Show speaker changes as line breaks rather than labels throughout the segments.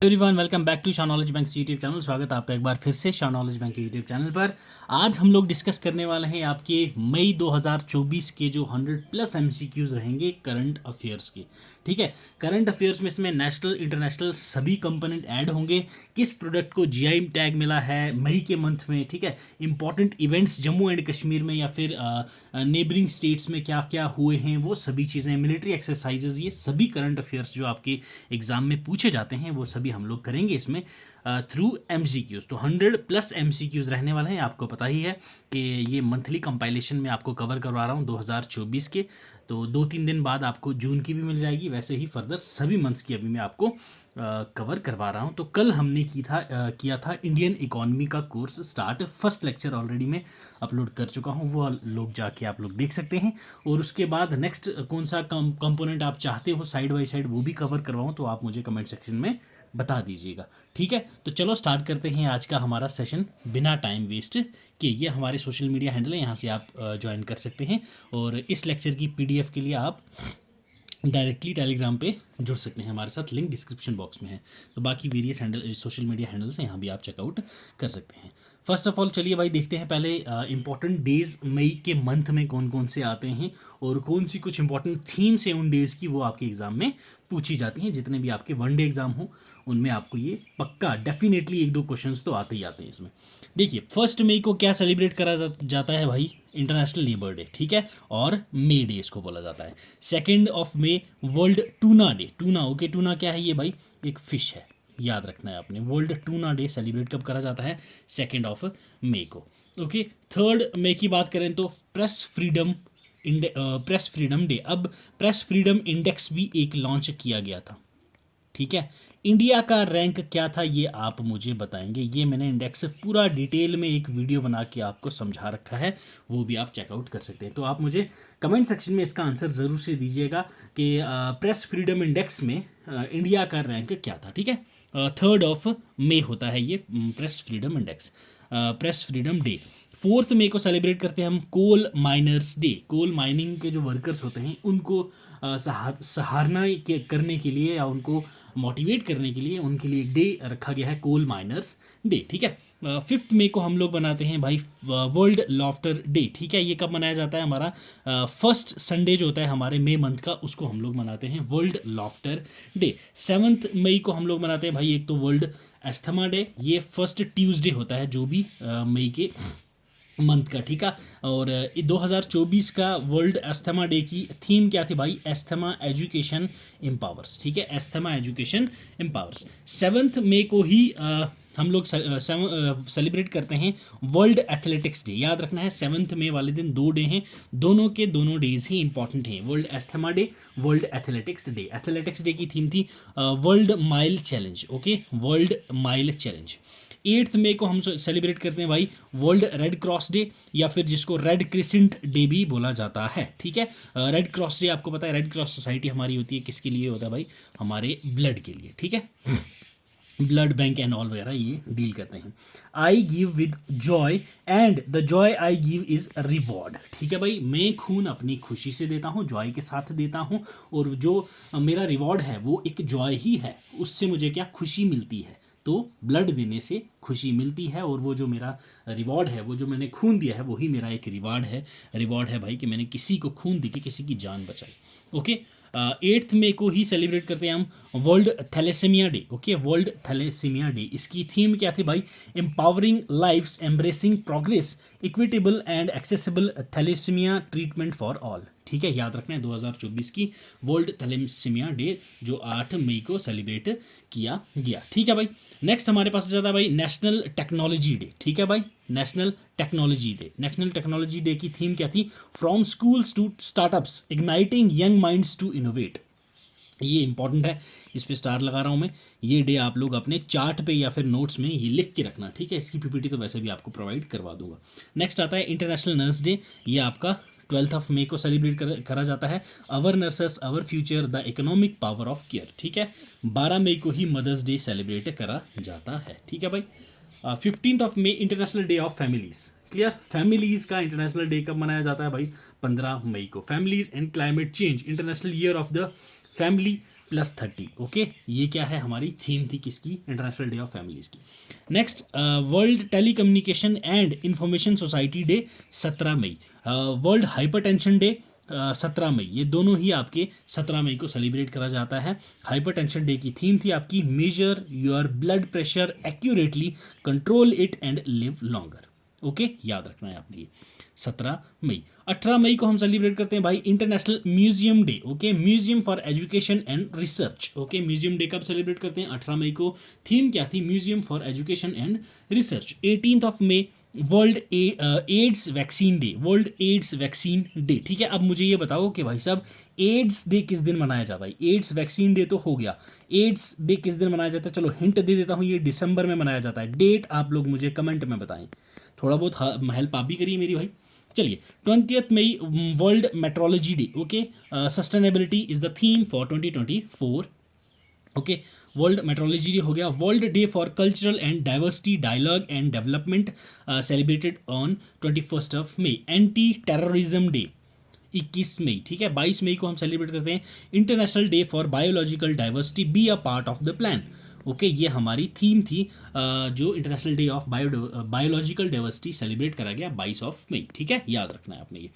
Everyone welcome back to Shah knowledge bank YouTube channel. स्वागत है आपका एक बार फिर से शाह नॉलेज बैंक के यूट्यूब चैनल पर। आज हम लोग डिस्कस करने वाले हैं आपके मई 2024 के जो 100 प्लस एमसीक्यूज रहेंगे करंट अफेयर्स के। ठीक है, करंट अफेयर्स में इसमें नेशनल इंटरनेशनल सभी कंपोनेंट ऐड होंगे। किस प्रोडक्ट को जीआई टैग मिला है मई के मंथ में, ठीक है, important events Jammu and Kashmir में या फिर नेबरिंग स्टेट्स में क्या क्या हुए हैं, वो सभी चीज़ें, मिलिट्री एक्सरसाइजेज, ये सभी करंट अफेयर्स जो आपके एग्जाम में पूछे जाते हैं वो सभी हम लोग करेंगे इसमें थ्रू एमसीक्यूज। तो 100 प्लस एमसीक्यूज रहने वाले हैं। आपको पता ही है कि ये मंथली कंपाइलेशन में आपको कवर करवा रहा हूँ 2024 के। तो 2-3 दिन बाद आपको जून की भी मिल जाएगी, वैसे ही फर्दर सभी मंथ्स की अभी मैं आपको कवर करवा रहा हूँ। तो कल हमने किया था इंडियन इकोनॉमी का course start. First lecture already मैं अपलोड कर चुका हूँ, वो लोग जाके आप लोग देख सकते हैं। और उसके बाद नेक्स्ट कौन सा कंपोनेंट आप चाहते हो साइड बाय साइड वो भी कवर करवाऊँ, तो आप मुझे कमेंट सेक्शन में बता दीजिएगा। ठीक है, तो चलो स्टार्ट करते हैं आज का हमारा सेशन बिना टाइम वेस्ट किए। ये हमारे सोशल मीडिया हैंडल है, यहाँ से आप ज्वाइन कर सकते हैं। और इस लेक्चर की पीडीएफ के लिए आप डायरेक्टली टेलीग्राम पे जुड़ सकते हैं हमारे साथ, लिंक डिस्क्रिप्शन बॉक्स में है। तो बाकी various handle social media handles हैं, यहाँ भी आप चेकआउट कर सकते हैं। फर्स्ट ऑफ ऑल चलिए भाई देखते हैं पहले इंपॉर्टेंट डेज मई के मंथ में कौन कौन से आते हैं और कौन सी कुछ इंपॉर्टेंट थीम्स हैं उन डेज़ की, वो आपके एग्जाम में पूछी जाती हैं। जितने भी आपके वन डे एग्जाम हो उनमें आपको ये पक्का डेफिनेटली 1-2 क्वेश्चंस तो आते ही आते हैं इसमें। देखिए 1 मई को क्या सेलिब्रेट करा जाता है भाई, इंटरनेशनल लेबर डे, ठीक है, और मे डे इसको बोला जाता है। 2 world tuna day. Tuna, okay, tuna क्या है ये भाई, एक फिश है, याद रखना है आपने। वर्ल्ड टूना डे सेलिब्रेट कब करा जाता है, 2 मई को। ओके, 3 मई की बात करें तो प्रेस फ्रीडम डे। अब प्रेस फ्रीडम इंडेक्स भी एक लॉन्च किया गया था, ठीक है। इंडिया का रैंक क्या था ये आप मुझे बताएंगे। ये मैंने इंडेक्स पूरा डिटेल में एक वीडियो बना के आपको समझा रखा है, वो भी आप चेकआउट कर सकते हैं। तो आप मुझे कमेंट सेक्शन में इसका आंसर ज़रूर से दीजिएगा कि प्रेस फ्रीडम इंडेक्स में इंडिया का रैंक क्या था, ठीक है। 3 मई होता है ये press freedom index, press freedom day. 4 मई को सेलिब्रेट करते हैं हम coal miners day. Coal mining के जो वर्कर्स होते हैं उनको सहारना करने के लिए या उनको मोटिवेट करने के लिए उनके लिए एक डे रखा गया है, कोल माइनर्स डे, ठीक है। 5 मई को हम लोग बनाते हैं भाई वर्ल्ड लॉफ्टर डे, ठीक है। ये कब मनाया जाता है, हमारा फर्स्ट संडे जो होता है हमारे मई मंथ का, उसको हम लोग मनाते हैं वर्ल्ड लॉफ्टर डे। 7 मई को हम लोग मनाते हैं भाई एक तो वर्ल्ड एस्थमा डे। ये फर्स्ट ट्यूसडे होता है जो भी मई के मंथ का, ठीक है। और 2024 का वर्ल्ड एस्थमा डे की थीम क्या थी भाई, एस्थमा एजुकेशन एम्पावर्स, ठीक है, एस्थमा एजुकेशन एम्पावर्स। 7 मई को ही हम लोग सेलिब्रेट करते हैं वर्ल्ड एथलेटिक्स डे। याद रखना है 7 मई वाले दिन 2 डे हैं, दोनों के दोनों डेज ही इंपॉर्टेंट हैं, world asthma day, world athletics day. Athletics day की थीम थी world mile challenge, okay, world mile challenge. 8 मई को हम सेलिब्रेट करते हैं भाई वर्ल्ड रेड क्रॉस डे, या फिर जिसको रेड क्रिसेंट डे भी बोला जाता है, ठीक है। रेड क्रॉस डे आपको पता है, रेड क्रॉस सोसाइटी हमारी होती है, किसके लिए होता है भाई, हमारे ब्लड के लिए, ठीक है, ब्लड बैंक एंड ऑल वगैरह ये डील करते हैं। I give with Joy and the Joy I give is reward, ठीक है भाई, मैं खून अपनी खुशी से देता हूँ, जॉय के साथ देता हूँ, और जो मेरा रिवॉर्ड है वो एक जॉय ही है, उससे मुझे क्या खुशी मिलती है। तो ब्लड देने से खुशी मिलती है, और वो जो मेरा रिवॉर्ड है, वो जो मैंने खून दिया है, वही मेरा एक रिवॉर्ड है भाई, कि मैंने किसी को खून दे के किसी की जान बचाई। ओके, 8 मई को ही सेलिब्रेट करते हैं हम world thalassemia day, okay, world thalassemia day. इसकी थीम क्या थी भाई, empowering lifes, embracing progress, equitable and accessible thalassemia treatment for all, ठीक है। याद रखना है 2024 की वर्ल्ड थैलेसीमिया डे जो 8 मई को सेलिब्रेट किया गया, ठीक है भाई। नेक्स्ट हमारे पास जाता है भाई नेशनल टेक्नोलॉजी डे, ठीक है भाई, national technology day. National technology day की थीम क्या थी, from schools to startups igniting young minds to innovate. ये इंपॉर्टेंट है, इस पे स्टार लगा रहा हूँ मैं। ये डे आप लोग अपने चार्ट पे या फिर नोट्स में ये लिख के रखना, ठीक है। इसकी पीपीटी तो वैसे भी आपको प्रोवाइड करवा दूंगा। नेक्स्ट आता है इंटरनेशनल नर्स डे। ये आपका 12 मई को सेलिब्रेट करा जाता है, our nurses our future the economic power of care, ठीक है। 12 मई को ही मदर्स डे सेलिब्रेट करा जाता है, ठीक है भाई। 15 मई International Day of Families, clear. Families का इंटरनेशनल डे कब मनाया जाता है भाई, 15 मई को। Families and climate change, International Year of the Family +30। Okay, ये क्या है, हमारी थीम थी किसकी, इंटरनेशनल डे ऑफ फैमिलीज़ की। Next, World Telecommunication and Information Society Day 17 मई। वर्ल्ड हाइपरटेंशन डे 17 मई। ये दोनों ही आपके 17 मई को सेलिब्रेट करा जाता है। हाइपरटेंशन डे की थीम थी आपकी major your blood pressure accurately, control it and live longer. Okay, याद रखना है आपने ये 17 मई। 18 मई को हम सेलिब्रेट करते हैं भाई international museum day. Okay, museum for education and research. Okay, museum day कब सेलिब्रेट करते हैं, 18 मई को। थीम क्या थी, museum for education and research. 18 मई world AIDS vaccine day, world AIDS vaccine day. ठीक है, अब मुझे ये बताओ कि भाई साहब एड्स डे किस दिन मनाया जाता है। एड्स वैक्सीन डे तो हो गया, एड्स डे किस दिन मनाया जाता है, चलो हिंट दे देता हूँ, ये दिसंबर में मनाया जाता है। डेट आप लोग मुझे कमेंट में बताएं, थोड़ा बहुत हेल्प आप भी करिए मेरी भाई। चलिए, 20 मई World Metrology Day. Okay, sustainability is the theme for 2024। Okay, World Metrology Day हो गया। World Day for Cultural and Diversity Dialogue and Development celebrated on 21 मई। एंटी टेररिज्म डे 21 मई। ठीक है, 22 मई को हम सेलिब्रेट करते हैं International Day for Biological Diversity, be a part of the plan. Okay, ये हमारी थीम थी जो International Day of Biological diversity celebrate करा गया 22 मई। ठीक है, याद रखना है आपने ये।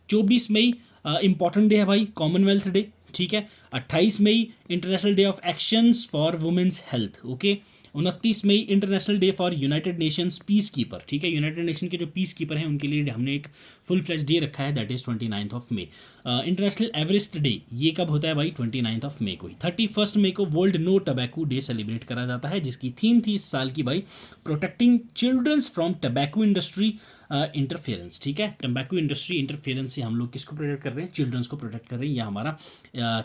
24 मई इंपॉर्टेंट डे है भाई, कॉमनवेल्थ डे। ठीक है, 28 मई International Day of Actions for Women's Health. Okay, 29 मई International Day for United Nations Peacekeeper. ठीक है, यूनाइटेड नेशन के जो पीस कीपर हैं उनके लिए हमने एक फुल फ्लैश डे रखा है, दैट इज 29 मई। इंटरनेशनल एवरेस्ट डे, ये कब होता है भाई, 29 मई को ही। 31 मई को world no tobacco day celebrate करा जाता है, जिसकी थीम थी इस साल की भाई protecting childrens from tobacco industry interference. ठीक है, टबैको इंडस्ट्री इंटरफेरेंस से हम लोग किसको प्रोटेक्ट कर रहे हैं, चिल्ड्रंस को प्रोटेक्ट कर रहे हैं। यह हमारा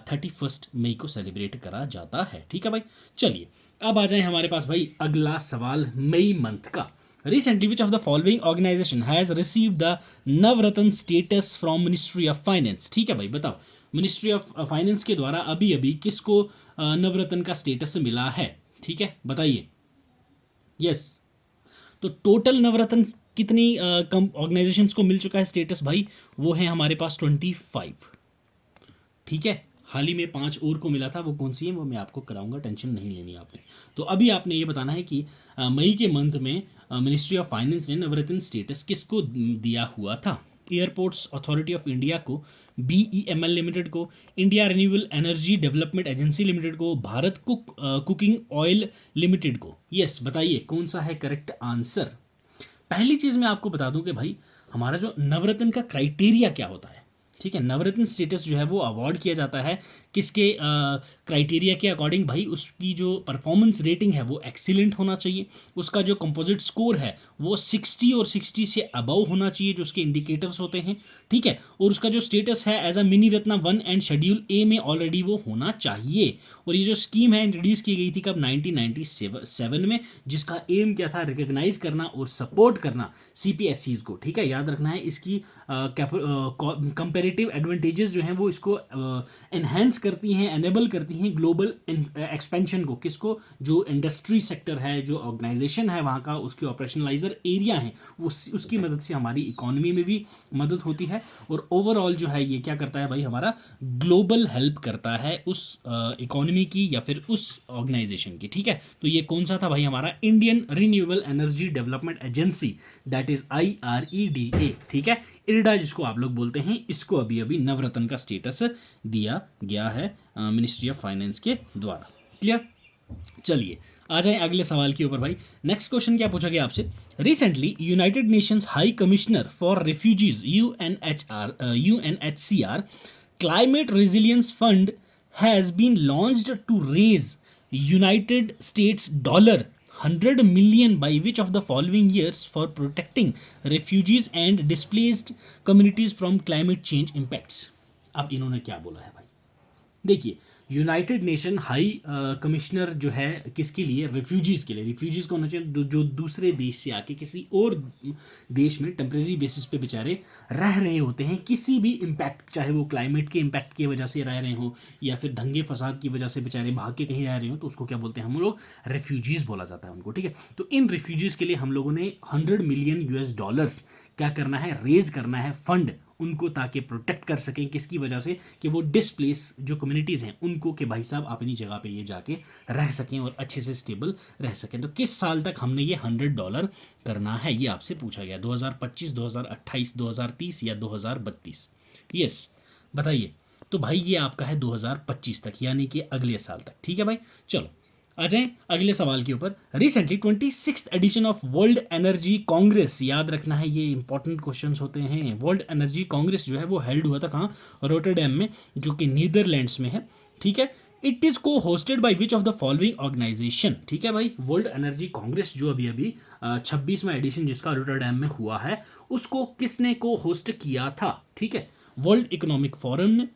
31 मई को सेलिब्रेट करा जाता है। ठीक है भाई, चलिए अब आ जाए हमारे पास भाई अगला सवाल मई मंथ का। Recently which of the following organisation has receive the Navratna status from ministry of finance. ठीक है भाई, बताओ मिनिस्ट्री ऑफ फाइनेंस के द्वारा अभी अभी किसको नवरत्न का स्टेटस मिला है। ठीक है, बताइए। यस, तो टोटल नवरत्न कितनी कम ऑर्गेनाइजेशंस को मिल चुका है स्टेटस भाई, वो है हमारे पास 25। ठीक है, हाल ही में 5 और को मिला था, वो कौन सी है वो मैं आपको कराऊंगा, टेंशन नहीं लेनी आपने। तो अभी आपने ये बताना है कि मई के मंथ में मिनिस्ट्री ऑफ फाइनेंस ने नवरत्न स्टेटस किसको दिया हुआ था। एयरपोर्ट्स अथॉरिटी ऑफ इंडिया को, BEML लिमिटेड को, India renewable energy development agency limited को, भारत कुकिंग ऑयल लिमिटेड को। यस, बताइए कौन सा है करेक्ट आंसर। पहली चीज़ मैं आपको बता दूं कि भाई हमारा जो नवरत्न का क्राइटेरिया क्या होता है। ठीक है, नवरत्न स्टेटस जो है वो अवार्ड किया जाता है किसके क्राइटेरिया के अकॉर्डिंग भाई, उसकी जो परफॉर्मेंस रेटिंग है वो एक्सीलेंट होना चाहिए, उसका जो कंपोजिट स्कोर है वो 60 और 60 से अबव होना चाहिए, जो उसके इंडिकेटर्स होते हैं। ठीक है, और उसका जो स्टेटस है as a mini Ratna 1 and schedule A में ऑलरेडी वो होना चाहिए। और ये जो स्कीम है इंट्रोड्यूस की गई थी कब, 1997 में, जिसका एम क्या था, रिकग्नाइज करना और सपोर्ट करना CPSCs को। ठीक है, याद रखना है इसकी कंपेरेटिव एडवांटेजेस जो हैं वो इसको एनहेंस करती हैं, एनेबल करती हैं ग्लोबल एक्सपेंशन को। किसको, जो इंडस्ट्री सेक्टर है, जो ऑर्गेनाइजेशन है वहाँ का, उसके ऑपरेशनलाइजर एरिया हैं, वो उसकी मदद से हमारी इकोनॉमी में भी मदद होती है। और ओवरऑल जो है ये क्या करता है भाई, हमारा ग्लोबल हेल्प करता है उस इकोनॉमी की या फिर उस ऑर्गेनाइजेशन की। ठीक है, तो ये कौन सा था भाई, हमारा Indian renewable energy development agency, that is IREDA। ठीक है, इरडा जिसको आप लोग बोलते हैं, इसको अभी अभी नवरत्न का स्टेटस दिया गया है मिनिस्ट्री ऑफ फाइनेंस के द्वारा। क्लियर, चलिए आ जाएं अगले सवाल के ऊपर भाई। नेक्स्ट क्वेश्चन क्या पूछा गया आपसे, recently United Nations high commissioner for refugees UNHCR climate resilience fund has been launched to raise United States $100 million by which of the following years for protecting refugees and displaced communities from climate change impacts। अब इन्होंने क्या बोला है भाई, देखिए United nation high commissioner जो है किसके लिए, रिफ्यूजीज़ के लिए। रिफ्यूजीज़ को होना चाहिए जो दूसरे देश से आके किसी और देश में टेम्प्रेरी बेसिस पे बेचारे रह रहे होते हैं, किसी भी इम्पैक्ट, चाहे वो क्लाइमेट के इम्पैक्ट की वजह से रह रहे हो या फिर दंगे फसाद की वजह से बेचारे भाग के कहीं रह रहे हो, तो उसको क्या बोलते हैं हम लोग, रेफ्यूजीज़ बोला जाता है उनको। ठीक है, तो इन रिफ्यूजीज़ के लिए हम लोगों ने $100 million क्या करना है, रेज करना है फंड उनको ताकि प्रोटेक्ट कर सकें, किसकी वजह से कि वो डिस्प्लेस जो कम्युनिटीज़ हैं उनको कि भाई साहब अपनी जगह पे ये जाके रह सकें और अच्छे से स्टेबल रह सकें। तो किस साल तक हमने ये $100 करना है, ये आपसे पूछा गया, 2025, 2028, 2030 या 2032? यस, बताइए। तो भाई ये आपका है 2025 तक, यानी कि अगले साल तक। ठीक है भाई, चलो आ जाएं अगले सवाल के ऊपर। Recently 26th edition of world energy congress, याद रखना है ये इंपॉर्टेंट क्वेश्चंस होते हैं। वर्ल्ड एनर्जी कांग्रेस जो है वो हेल्ड हुआ था कहाँ? रोटरडैम में, जो कि नीदरलैंड्स में है। ठीक है, it is cohosted by which of the following organization? ठीक है भाई, वर्ल्ड एनर्जी कांग्रेस जो अभी अभी 26वां एडिशन जिसका रोटरडैम में हुआ है, उसको किसने को होस्ट किया था? ठीक है, वर्ल्ड इकोनॉमिक फोरम ने,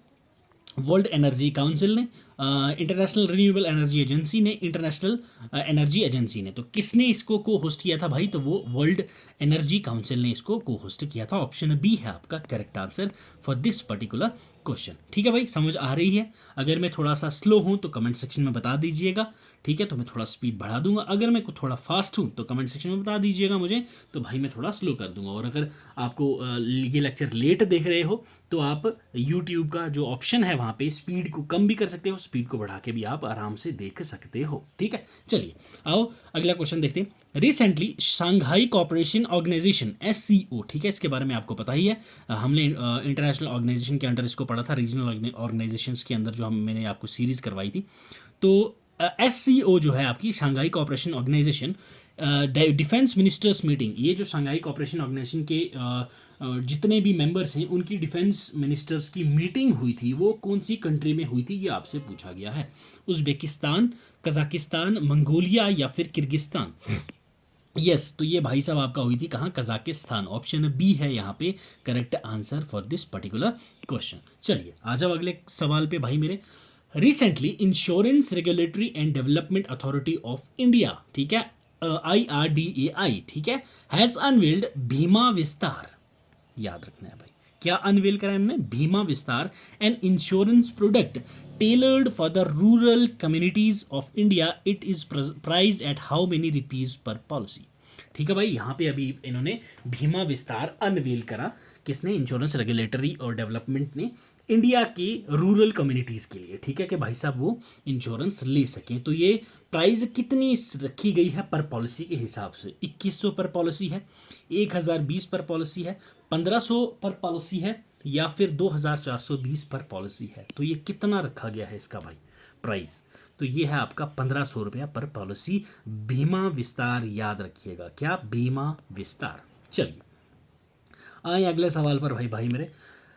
वर्ल्ड एनर्जी काउंसिल ने, इंटरनेशनल रिन्यूएबल एनर्जी एजेंसी ने, इंटरनेशनल एनर्जी एजेंसी ने। तो किसने इसको को होस्ट किया था भाई? तो वो वर्ल्ड एनर्जी काउंसिल ने इसको को होस्ट किया था। ऑप्शन बी है आपका correct answer for this particular question. ठीक है भाई, समझ आ रही है? अगर मैं थोड़ा सा स्लो हूं तो कमेंट सेक्शन में बता दीजिएगा। ठीक है, तो मैं थोड़ा स्पीड बढ़ा दूंगा। अगर मैं थोड़ा फास्ट हूं तो कमेंट सेक्शन में बता दीजिएगा मुझे, तो भाई मैं थोड़ा स्लो कर दूंगा। और अगर आपको ये लेक्चर लेट देख रहे हो तो आप यूट्यूब का जो ऑप्शन है वहाँ पे स्पीड को कम भी कर सकते हो, स्पीड को बढ़ा के भी आप आराम से देख सकते हो। ठीक है, चलिए आओ अगला क्वेश्चन देखते हैं। Recently Shanghai cooperation organization SCO, ठीक है, इसके बारे में आपको पता ही है, हमने इंटरनेशनल ऑर्गेनाइजेशन के अंडर इसको पढ़ा था, रीजनल ऑर्गेनाइजेशंस के अंदर जो मैंने आपको सीरीज करवाई थी। तो SCO जो है आपकी Shanghai cooperation organization defence ministers meeting, ये जो शंघाई कॉपरेशन ऑर्गेनाइजेशन के जितने भी मेंबर्स हैं उनकी डिफेंस मिनिस्टर्स की मीटिंग हुई थी, वो कौन सी कंट्री में हुई थी, ये आपसे पूछा गया है। उज़्बेकिस्तान, कजाकिस्तान, मंगोलिया या फिर किर्गिस्तान? यस, तो ये भाई साहब आपका हुई थी कहाँ? कजाकिस्तान। ऑप्शन बी है यहाँ पे correct answer for this particular question. चलिए आ जाओ अगले सवाल पे भाई मेरे। Recently insurance regulatory and development authority of India, ठीक है, IRDAI, ठीक है, हैज अनवील्ड भीमा विस्तार, याद रखना है भाई, क्या अनवील करा हमने? Bima Vistaar, an insurance product tailored for the rural communities of India. It is priced at how many rupees per policy? ठीक है भाई, यहाँ पे अभी इन्होंने भीमा विस्तार अनवील करा, किसने? इंश्योरेंस रेगुलेटरी और डेवलपमेंट ने, इंडिया के रूरल कम्युनिटीज़ के लिए। ठीक है, कि भाई साहब वो इंश्योरेंस ले सकें। तो ये प्राइस कितनी रखी गई है पर पॉलिसी के हिसाब से? 2100 पर पॉलिसी है, 1020 पर पॉलिसी है, 1500 पर पॉलिसी है, या फिर 2420 पर पॉलिसी है? तो ये कितना रखा गया है इसका भाई प्राइस? तो ये है आपका 1500 रुपया पर पॉलिसी, बीमा विस्तार, याद रखिएगा, क्या? बीमा विस्तार। चलिए आए अगले सवाल पर भाई मेरे।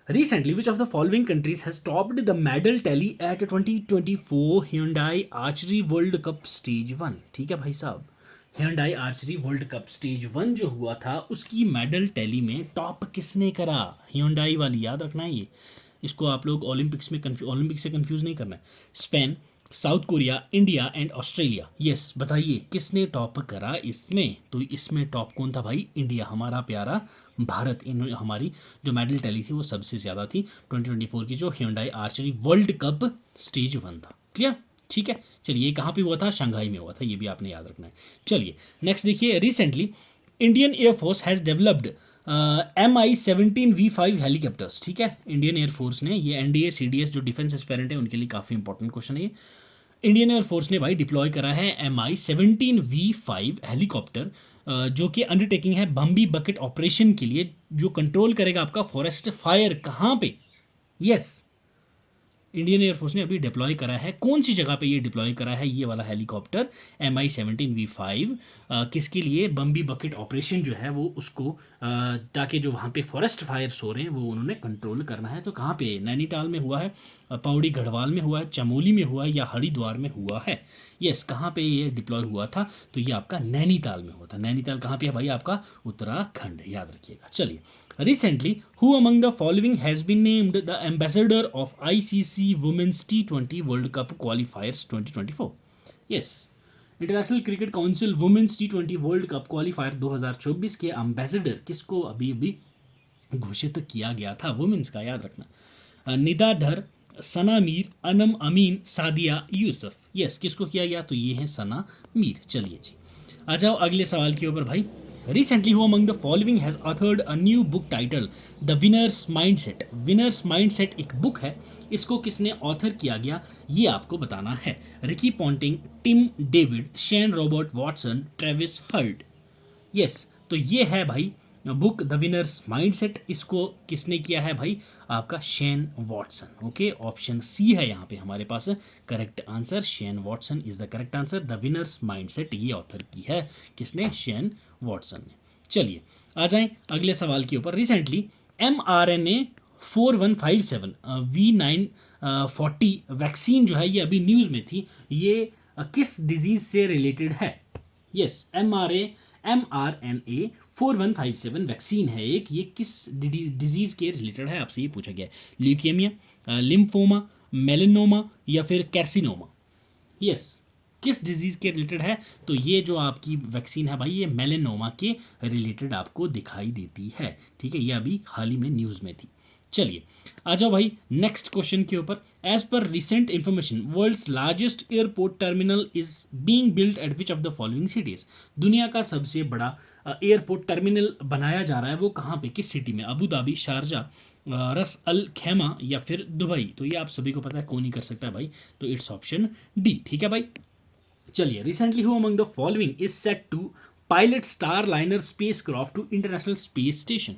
Recently, which of the following countries has topped the medal tally at 2024 Hyundai Archery World Cup Stage 1? ठीक है भाई साहब, Hyundai Archery World Cup Stage 1 जो हुआ था उसकी मेडल टैली में टॉप किसने करा? Hyundai वाली, याद रखना है ये, इसको आप लोग ओलंपिक से कंफ्यूज नहीं करना है। Spain, south Korea, India and Australia. Yes, बताइए किसने टॉप करा इसमें? तो इसमें टॉप कौन था भाई? इंडिया, हमारा प्यारा भारत। इन हमारी जो मेडल टैली थी वो सबसे ज़्यादा थी 2024 की, जो Hyundai archery world cup stage 1 था। क्लियर? ठीक है, चलिए ये कहाँ पे हुआ था? शंघाई में हुआ था, ये भी आपने याद रखना है। चलिए नेक्स्ट देखिए। Recently Indian air force has developed MI-17V5 helicopters, ठीक है, इंडियन एयरफोर्स ने, ये NDA CDS जो डिफेंस एस्पेरेंट है उनके लिए काफ़ी इंपॉर्टेंट क्वेश्चन है ये। इंडियन एयरफोर्स ने भाई डिप्लॉय करा है MI-17V5 हेलीकॉप्टर, जो कि अंडरटेकिंग है बम्बी बकेट ऑपरेशन के लिए, जो कंट्रोल करेगा आपका फॉरेस्ट फायर। कहाँ पे? यस, इंडियन एयरफोर्स ने अभी डिप्लॉय करा है। कौन सी जगह पे ये डिप्लॉय करा है ये वाला हेलीकॉप्टर MI-17V5? किसके लिए? बम्बी बकेट ऑपरेशन जो है वो उसको ताकि जो वहाँ पे फॉरेस्ट फायर्स हो रहे हैं वो उन्होंने कंट्रोल करना है। तो कहाँ पे? नैनीताल में हुआ है, पौड़ी गढ़वाल में हुआ है, चमोली में हुआ है, या हरिद्वार में हुआ है? यस, कहाँ पे ये डिप्लॉय हुआ था? तो ये आपका नैनीताल में हुआ था। नैनीताल कहाँ पे है भाई? आपका उत्तराखंड, याद रखिएगा। चलिए, recently who among the following has been named the ambassador of ICC Women's T20 World Cup Qualifiers 2024? yes, International Cricket Council women's T20 world cup qualifier 2024 के एम्बेसडर किसको अभी अभी घोषित किया गया था? वुमेन्स का, याद रखना। निदा धर, सना मीर, अनम अमीन, सादिया यूसुफ। यस, किसको किया गया? तो ये है सना मीर। चलिए जी, आ जाओ अगले सवाल के ऊपर भाई। Recently, who among the following has authored a new book titled The Winner's Mindset? Winner's Mindset एक बुक है, इसको किसने ऑथर किया गया ये आपको बताना है. Ricky Ponting, Tim David, Shane Robert Watson, Travis Head. Yes, तो ये है भाई बुक द विनर्स माइंडसेट. इसको किसने किया है भाई? आपका Shane Watson. Okay, option C है यहाँ पे हमारे पास correct answer. Shane Watson is the correct answer. The winner's mindset ये ऑथर की है किसने? शैन वॉटसन ने. चलिए आ जाएं अगले सवाल के ऊपर. रिसेंटली mRNA 4157 V940 वैक्सीन जो है ये अभी न्यूज़ में थी. ये किस डिजीज से रिलेटेड है? यस, mRNA 4157 वैक्सीन है एक. ये किस डिजीज के रिलेटेड है आपसे ये पूछा गया है. ल्यूकेमिया, लिम्फोमा, मेलेनोमा या फिर कैर्सिनोमा. यस, किस डिजीज के रिलेटेड है? तो ये जो आपकी वैक्सीन है भाई ये मेलेनोमा के रिलेटेड आपको दिखाई देती है. ठीक है, ये अभी हाल ही में न्यूज़ में थी. चलिए आ जाओ भाई नेक्स्ट क्वेश्चन के ऊपर. एज पर recent information world's largest airport terminal is being built at which of the following cities? दुनिया का सबसे बड़ा एयरपोर्ट टर्मिनल बनाया जा रहा है, वो कहाँ पे, किस सिटी में? अबू धाबी, शारजा, रस अल खैमा या फिर दुबई. तो ये आप सभी को पता है, कौन नहीं कर सकता है भाई. तो इट्स ऑप्शन डी. ठीक है भाई. चलिए, recently who among the following is set to pilot Starliner spacecraft to international space station?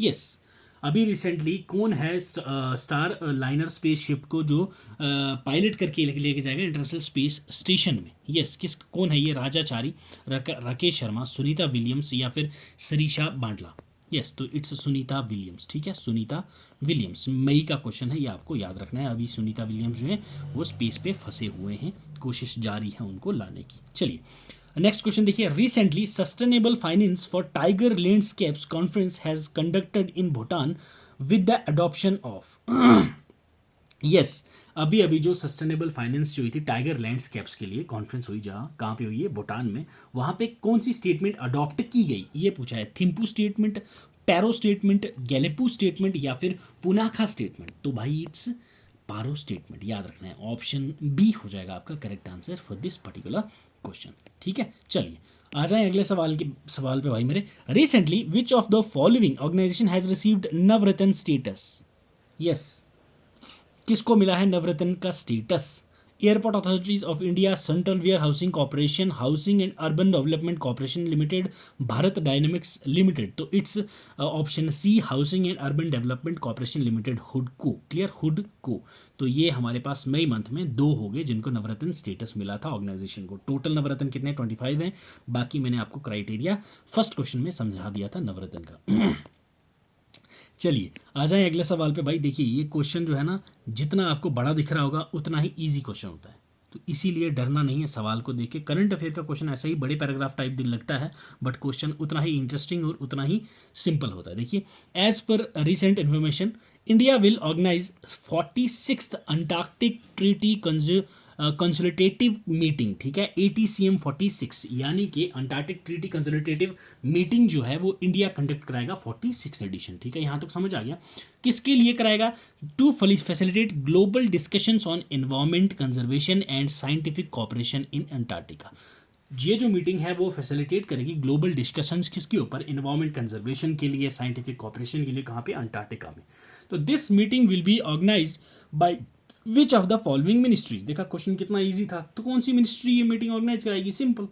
Yes, अभी रिसेंटली कौन है स्टार लाइनर स्पेस शिप को जो पायलट करके लेके जाएगा इंटरनेशनल स्पेस स्टेशन में? यस, कौन है ये? राजाचारी, राकेश शर्मा, सुनीता विलियम्स या फिर सरीशा बांडला. यस, तो इट्स सुनीता विलियम्स. ठीक है, सुनीता विलियम्स. मई का क्वेश्चन है, ये आपको याद रखना है. अभी सुनीता विलियम्स जो है वो स्पेस पे फंसे हुए हैं, कोशिश जारी है उनको लाने की. चलिए नेक्स्ट क्वेश्चन देखिए. Recently sustainable finance for tiger landscapes conference has conducted in Bhutan with the adoption of. Yes, अभी अभी जो सस्टेनेबल फाइनेंस जो हुई थी टाइगर लैंडस्केप्स के लिए कॉन्फ्रेंस हुई, जहाँ कहाँ पे हुई है? भूटान में. वहाँ पे कौन सी स्टेटमेंट अडॉप्ट की गई ये पूछा है. थिम्पू स्टेटमेंट, पैरो स्टेटमेंट, गैलेपू स्टेटमेंट या फिर पुनाखा स्टेटमेंट? तो भाई इट्स पारो स्टेटमेंट, याद रखना है. ऑप्शन बी हो जाएगा आपका correct answer for this particular question. ठीक है, चलिए आ जाएं अगले सवाल पे भाई मेरे. Recently which of the following organisation has received Navratna status? Yes, किसको मिला है नवरत्न का status? Airport authorities of India, central where housing corporation, housing and urban development corporation limited, Bharat dynamics limited. तो it's option C, housing and urban development corporation limited, Hudco. Clear, हुडको. तो ये हमारे पास मई month में 2 हो गए जिनको नवरत्न स्टेटस मिला था ऑर्गेनाइजेशन को. टोटल नवरत्न कितने? 25 हैं. बाकी मैंने आपको क्राइटेरिया फर्स्ट क्वेश्चन में समझा दिया था नवरत्न का. चलिए आ जाएं अगले सवाल पे भाई. देखिए ये क्वेश्चन जो है ना, जितना आपको बड़ा दिख रहा होगा उतना ही इजी क्वेश्चन होता है, तो इसीलिए डरना नहीं है सवाल को देख के. करंट अफेयर का क्वेश्चन ऐसा ही बड़े पैराग्राफ टाइप दिन लगता है, बट क्वेश्चन उतना ही इंटरेस्टिंग और उतना ही सिंपल होता है. देखिए, एज पर recent information India will organize 46th Antarctic treaty consultative meeting. ठीक है, ATCM 46, यानी कि अंटार्कटिक ट्रीटी कंसल्टेटिव मीटिंग जो है वो इंडिया कंडक्ट कराएगा 46 एडिशन. ठीक है, यहाँ तक समझ आ गया. किसके लिए कराएगा? To facilitate global discussions on environment conservation and scientific cooperation in Antarctica. ये जो मीटिंग है वो फैसिलिटेट करेगी ग्लोबल डिस्कशंस किसके ऊपर? एनवायरमेंट कंजर्वेशन के लिए, साइंटिफिक कॉपरेशन के लिए. कहाँ पे? अंटार्कटिका में. तो this meeting will be organize by which of the following ministries? देखा क्वेश्चन कितना इजी था. तो कौन सी मिनिस्ट्री ये मीटिंग ऑर्गेनाइज कराएगी? सिंपल.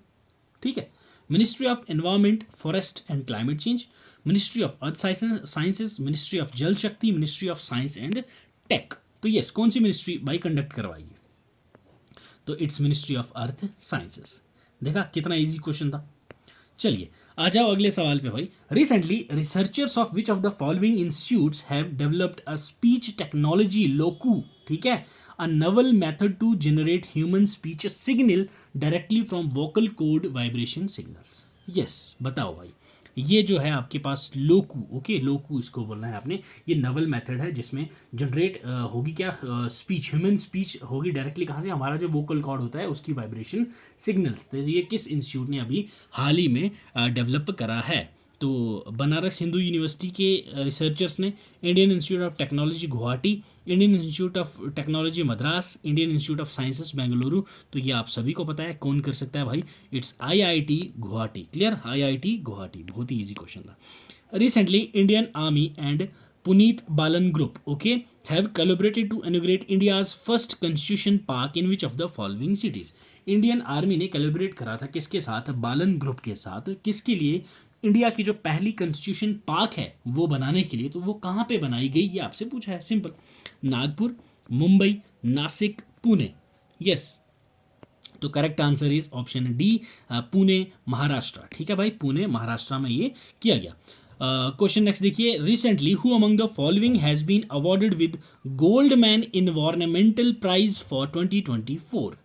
ठीक है, ministry of environment, forest and climate change, ministry of earth sciences, ministry of Jal Shakti, ministry of science and tech. तो यस, कौन सी मिनिस्ट्री भाई कंडक्ट करवाएगी? तो it's ministry of earth sciences. देखा कितना इजी क्वेश्चन था. चलिए आ जाओ अगले सवाल पे भाई. Recently researchers of which of the following institutes have developed a speech technology लोकू. ठीक है, a novel method to generate human speech signal directly from vocal cord vibration signals. Yes, बताओ भाई, ये जो है आपके पास लोकू. ओके, लोकू इसको बोलना है आपने. ये नवल मेथड है जिसमें जनरेट होगी क्या? स्पीच, ह्यूमन स्पीच होगी डायरेक्टली. कहाँ से? हमारा जो वोकल कॉर्ड होता है उसकी वाइब्रेशन सिग्नल्स. तो ये किस इंस्टीट्यूट ने अभी हाल ही में डेवलप करा है? तो बनारस हिंदू यूनिवर्सिटी के रिसर्चर्स ने, Indian institute of technology Guwahati, Indian institute of technology Madras, Indian institute of sciences Bengaluru. तो ये आप सभी को पता है कौन कर सकता है भाई, it's IIT Guwahati. Clear, IIT Guwahati, बहुत ही इजी क्वेश्चन था। Recently, Indian Army and Puneet Balan Group, okay, have collaborated to inaugurate India's first Constitution Park in which of the following cities? Indian army ने कोलैबोरेट करा था किसके साथ, बालन group के साथ, किसके लिए, इंडिया की जो पहली कॉन्स्टिट्यूशन पार्क है वो बनाने के लिए। तो वो कहाँ पे बनाई गई ये आपसे पूछा है, सिंपल, नागपुर, मुंबई, नासिक, पुणे। यस, तो correct answer is option D, Pune Maharashtra. ठीक है भाई, पुणे महाराष्ट्र में ये किया गया। क्वेश्चन नेक्स्ट देखिए, recently who among the following has been awarded with Goldman Environmental Prize for 2024?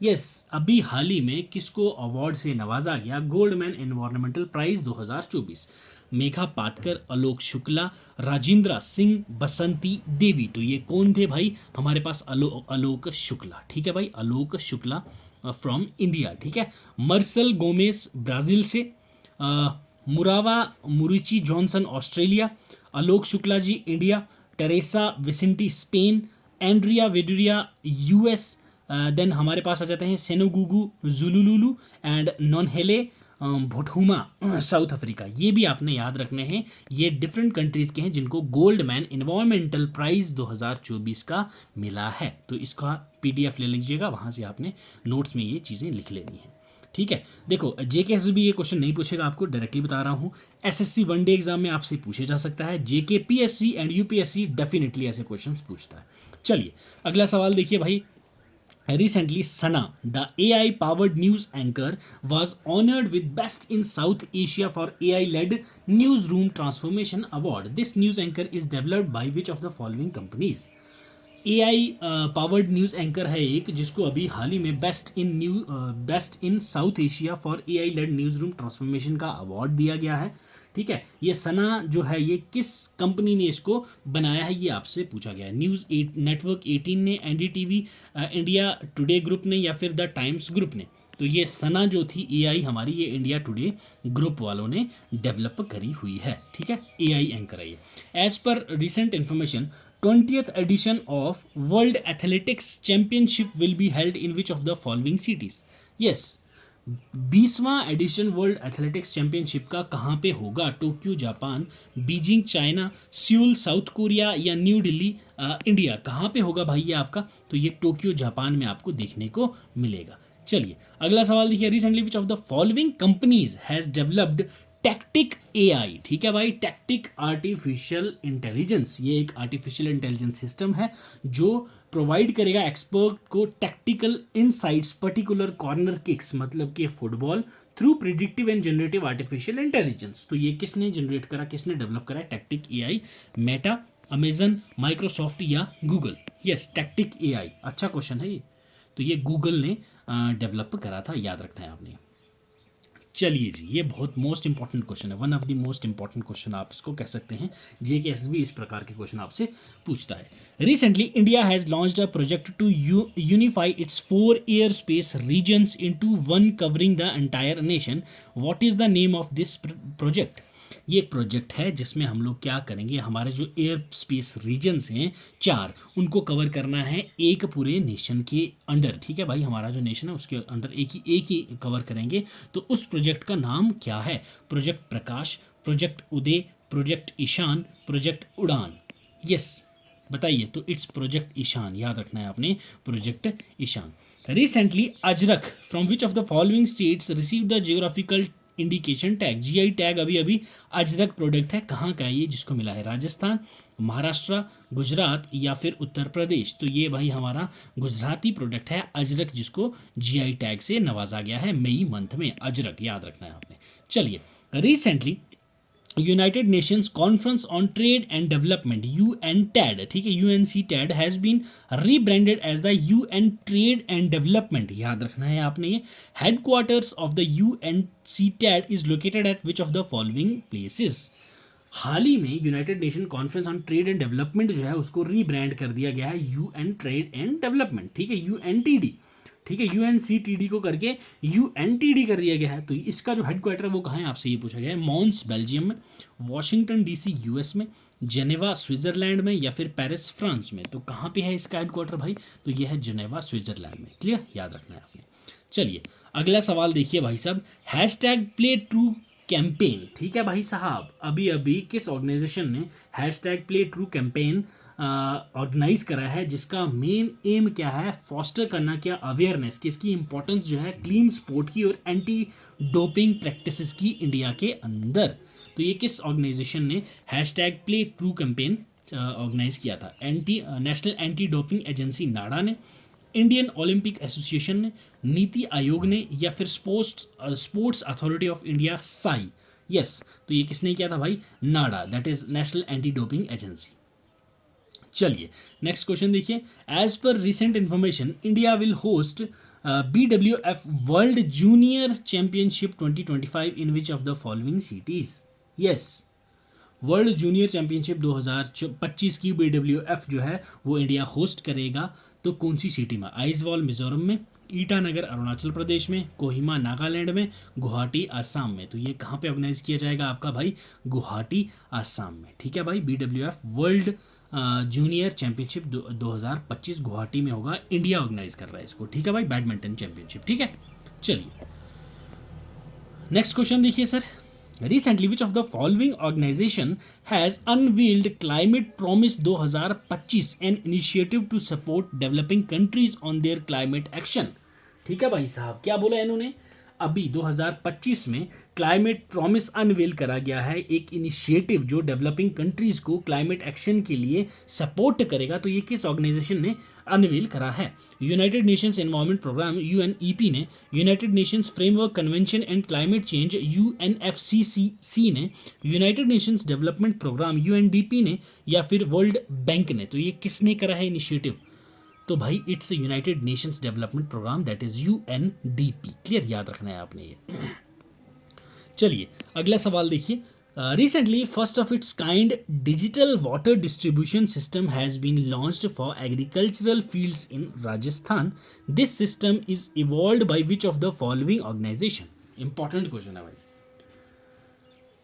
Yes, अभी हाल ही में किसको अवार्ड से नवाजा गया, Goldman Environmental Prize 2024? Megha Patkar, Alok Shukla, Rajendra Singh, Basanti Devi. तो ये कौन थे भाई, हमारे पास आलोक शुक्ला। ठीक है भाई, आलोक शुक्ला फ्रॉम इंडिया। ठीक है, मर्सल गोमेस ब्राजील से, Murrawah Maroochy Johnson Australia, Alok Shukla ji India, Teresa Vicente Spain, Andrea Vidaurre US, then हमारे पास आ जाते हैं Sinegugu Zukulu and Nonhle Mbuthuma South Africa. ये भी आपने याद रखने हैं, ये डिफरेंट कंट्रीज के हैं जिनको गोल्ड मैन इन्वायरमेंटल प्राइज 2024 का मिला है। तो इसका पीडीएफ ले लीजिएगा, वहाँ से आपने नोट्स में ये चीज़ें लिख लेनी है। ठीक है, देखो जेके भी ये क्वेश्चन नहीं पूछेगा आपको, डायरेक्टली बता रहा हूँ। एसएससी वनडे एग्जाम में आपसे पूछे जा सकता है, जेके पीएससी एंड यूपीएससी डेफिनेटली ऐसे क्वेश्चन पूछता है। चलिए अगला सवाल देखिए भाई, recently Sana, the AI powered news anchor, was honored with Best in South Asia for AI led newsroom transformation award. This news anchor is developed by which of the following companies? AI powered news anchor है एक, जिसको अभी हाल ही में best in South Asia for AI led newsroom transformation का award दिया गया है। ठीक है, ये सना जो है ये किस कंपनी ने इसको बनाया है ये आपसे पूछा गया है। नेटवर्क 18 ने, एनडीटीवी, इंडिया टुडे ग्रुप ने, या फिर द टाइम्स ग्रुप ने? तो ये सना जो थी AI हमारी, ये इंडिया टुडे ग्रुप वालों ने डेवलप करी हुई है। ठीक है, AI एंकर है ये। एज पर recent information, 20th edition of World Athletics Championship will be held in which of the following cities? Yes, 20वां एडिशन वर्ल्ड एथलेटिक्स चैंपियनशिप का कहाँ पे होगा? Tokyo Japan, Beijing China, Seoul South Korea, या New Delhi India? कहाँ पे होगा भाई ये आपका? तो ये टोक्यो जापान में आपको देखने को मिलेगा। चलिए अगला सवाल देखिए, recently which of the following companies has developed tactic AI? ठीक है भाई, टैक्टिक आर्टिफिशियल इंटेलिजेंस, ये एक आर्टिफिशियल इंटेलिजेंस सिस्टम है जो प्रोवाइड करेगा एक्सपर्ट को tactical insights, particular corner kicks, मतलब कि football, through predictive and generative artificial intelligence. तो ये किसने जनरेट करा, किसने डेवलप करा? Tactic AI, Meta, Amazon, Microsoft या गूगल? यस, टैक्टिक AI, अच्छा क्वेश्चन है ये। तो ये गूगल ने डेवलप करा था, याद रखना है आपने। चलिए जी, ये बहुत मोस्ट इंपॉर्टेंट क्वेश्चन है, one of the most important question आप इसको कह सकते हैं। जेकेएसएसबी इस प्रकार के क्वेश्चन आपसे पूछता है। Recently India has launched a project to unify its 4 airspace regions into one covering the entire nation. What is the name of this project? ये एक प्रोजेक्ट है जिसमें हम लोग क्या करेंगे, हमारे जो एयर स्पेस रीजन्स हैं 4, उनको कवर करना है एक पूरे नेशन के अंडर। ठीक है भाई, हमारा जो नेशन है उसके अंडर एक ही कवर करेंगे। तो उस प्रोजेक्ट का नाम क्या है? Project Prakash, project Uday, project Ishan, project Udan? Yes बताइए। तो इट्स प्रोजेक्ट ईशान, याद रखना है आपने, project Ishan. Recently Ajrakh from which of the following states receive the geographical indication tag? GI tag अभी अभी अजरक प्रोडक्ट है, कहाँ का है ये जिसको मिला है? राजस्थान, महाराष्ट्र, गुजरात या फिर उत्तर प्रदेश? तो ये भाई हमारा गुजराती प्रोडक्ट है अजरक, जिसको GI टैग से नवाजा गया है मई मंथ में। अजरक याद रखना है आपने। चलिए, recently United Nations Conference on Trade and Development UNTAD, ठीक है, UNCTAD has been rebranded as the UN Trade and Development, याद रखना है आपने ये। Headquarters of the UNCTAD is located at which of the following places? हाल ही में United Nation Conference on Trade and Development जो है उसको रीब्रांड कर दिया गया है UN ट्रेड एंड डेवलपमेंट, ठीक है, UNTD। ठीक है, यूएनसीटीडी को करके यूएनटीडी कर दिया गया है। तो इसका जो हेडक्वार्टर है वो कहाँ है, आपसे ये पूछा गया है। मॉन्स बेल्जियम में, वॉशिंगटन डीसी यूएस में, जेनेवा स्विट्जरलैंड में, या फिर पेरिस फ्रांस में। तो कहाँ पे है इसका हेडक्वार्टर भाई, तो ये है जेनेवा स्विट्जरलैंड में। क्लियर, याद रखना है आपने। चलिए अगला सवाल देखिए भाई साहब, हैशटैग प्ले ट्रू कैंपेन, ठीक है भाई साहब, अभी अभी किस ऑर्गेनाइजेशन ने hashtag play true campaign organize करा है, जिसका मेन एम क्या है, फॉस्टर करना क्या अवेयरनेस कि इसकी इंपॉर्टेंस जो है क्लीन स्पोर्ट की और एंटी डोपिंग प्रैक्टिसेस की इंडिया के अंदर। तो ये किस ऑर्गेनाइजेशन ने hashtag play true campaign organize किया था, National Anti Doping Agency NADA ने, इंडियन ओलंपिक एसोसिएशन ने, नीति आयोग ने, या फिर Sports Authority of India SAI. Yes, तो ये किसने किया था भाई, NADA, that is National Anti Doping Agency. चलिए नेक्स्ट क्वेश्चन देखिए, एज पर recent information India will host BWF World Junior Championship 2025 in which of the following cities. Yes, World Junior Championship 2025 की BWF जो है वो इंडिया होस्ट करेगा। तो कौन सी सिटी में, आइजवाल मिजोरम में, ईटानगर अरुणाचल प्रदेश में, कोहिमा नागालैंड में, गुवाहाटी आसाम में। तो ये कहाँ पे ऑर्गेनाइज किया जाएगा आपका भाई, गुवाहाटी आसाम में। ठीक है भाई, BWF World Junior Championship 2025 Guwahati में होगा, इंडिया ऑर्गेनाइज कर रहा है इसको। ठीक है भाई, बैडमिंटन चैंपियनशिप। ठीक है, चलिए नेक्स्ट क्वेश्चन देखिए sir, recently which of the following organisation has unveiled climate promise 2025 an initiative to support developing countries on their climate action. ठीक है भाई साहब, क्या बोला इन्होंने, अभी 2025 में क्लाइमेट प्रॉमिस अनवेल करा गया है, एक इनिशिएटिव जो डेवलपिंग कंट्रीज को क्लाइमेट एक्शन के लिए सपोर्ट करेगा। तो ये किस ऑर्गेनाइजेशन ने अनवेल करा है, United Nations Environment Programme UNEP ने, United Nations framework convention and climate change UNFCCC ने, United Nations Development Programme UNDP ने, या फिर वर्ल्ड बैंक ने। तो ये किसने करा है इनिशिएटिव, तो भाई it's United Nations Development Programme, that is UNDP। Clear, याद रखना है आपने ये। चलिए अगला सवाल देखिए, recently first of its kind digital water distribution system has been launched for agricultural fields in Rajasthan. This system is evolved by which of the following organization. Important question है भाई,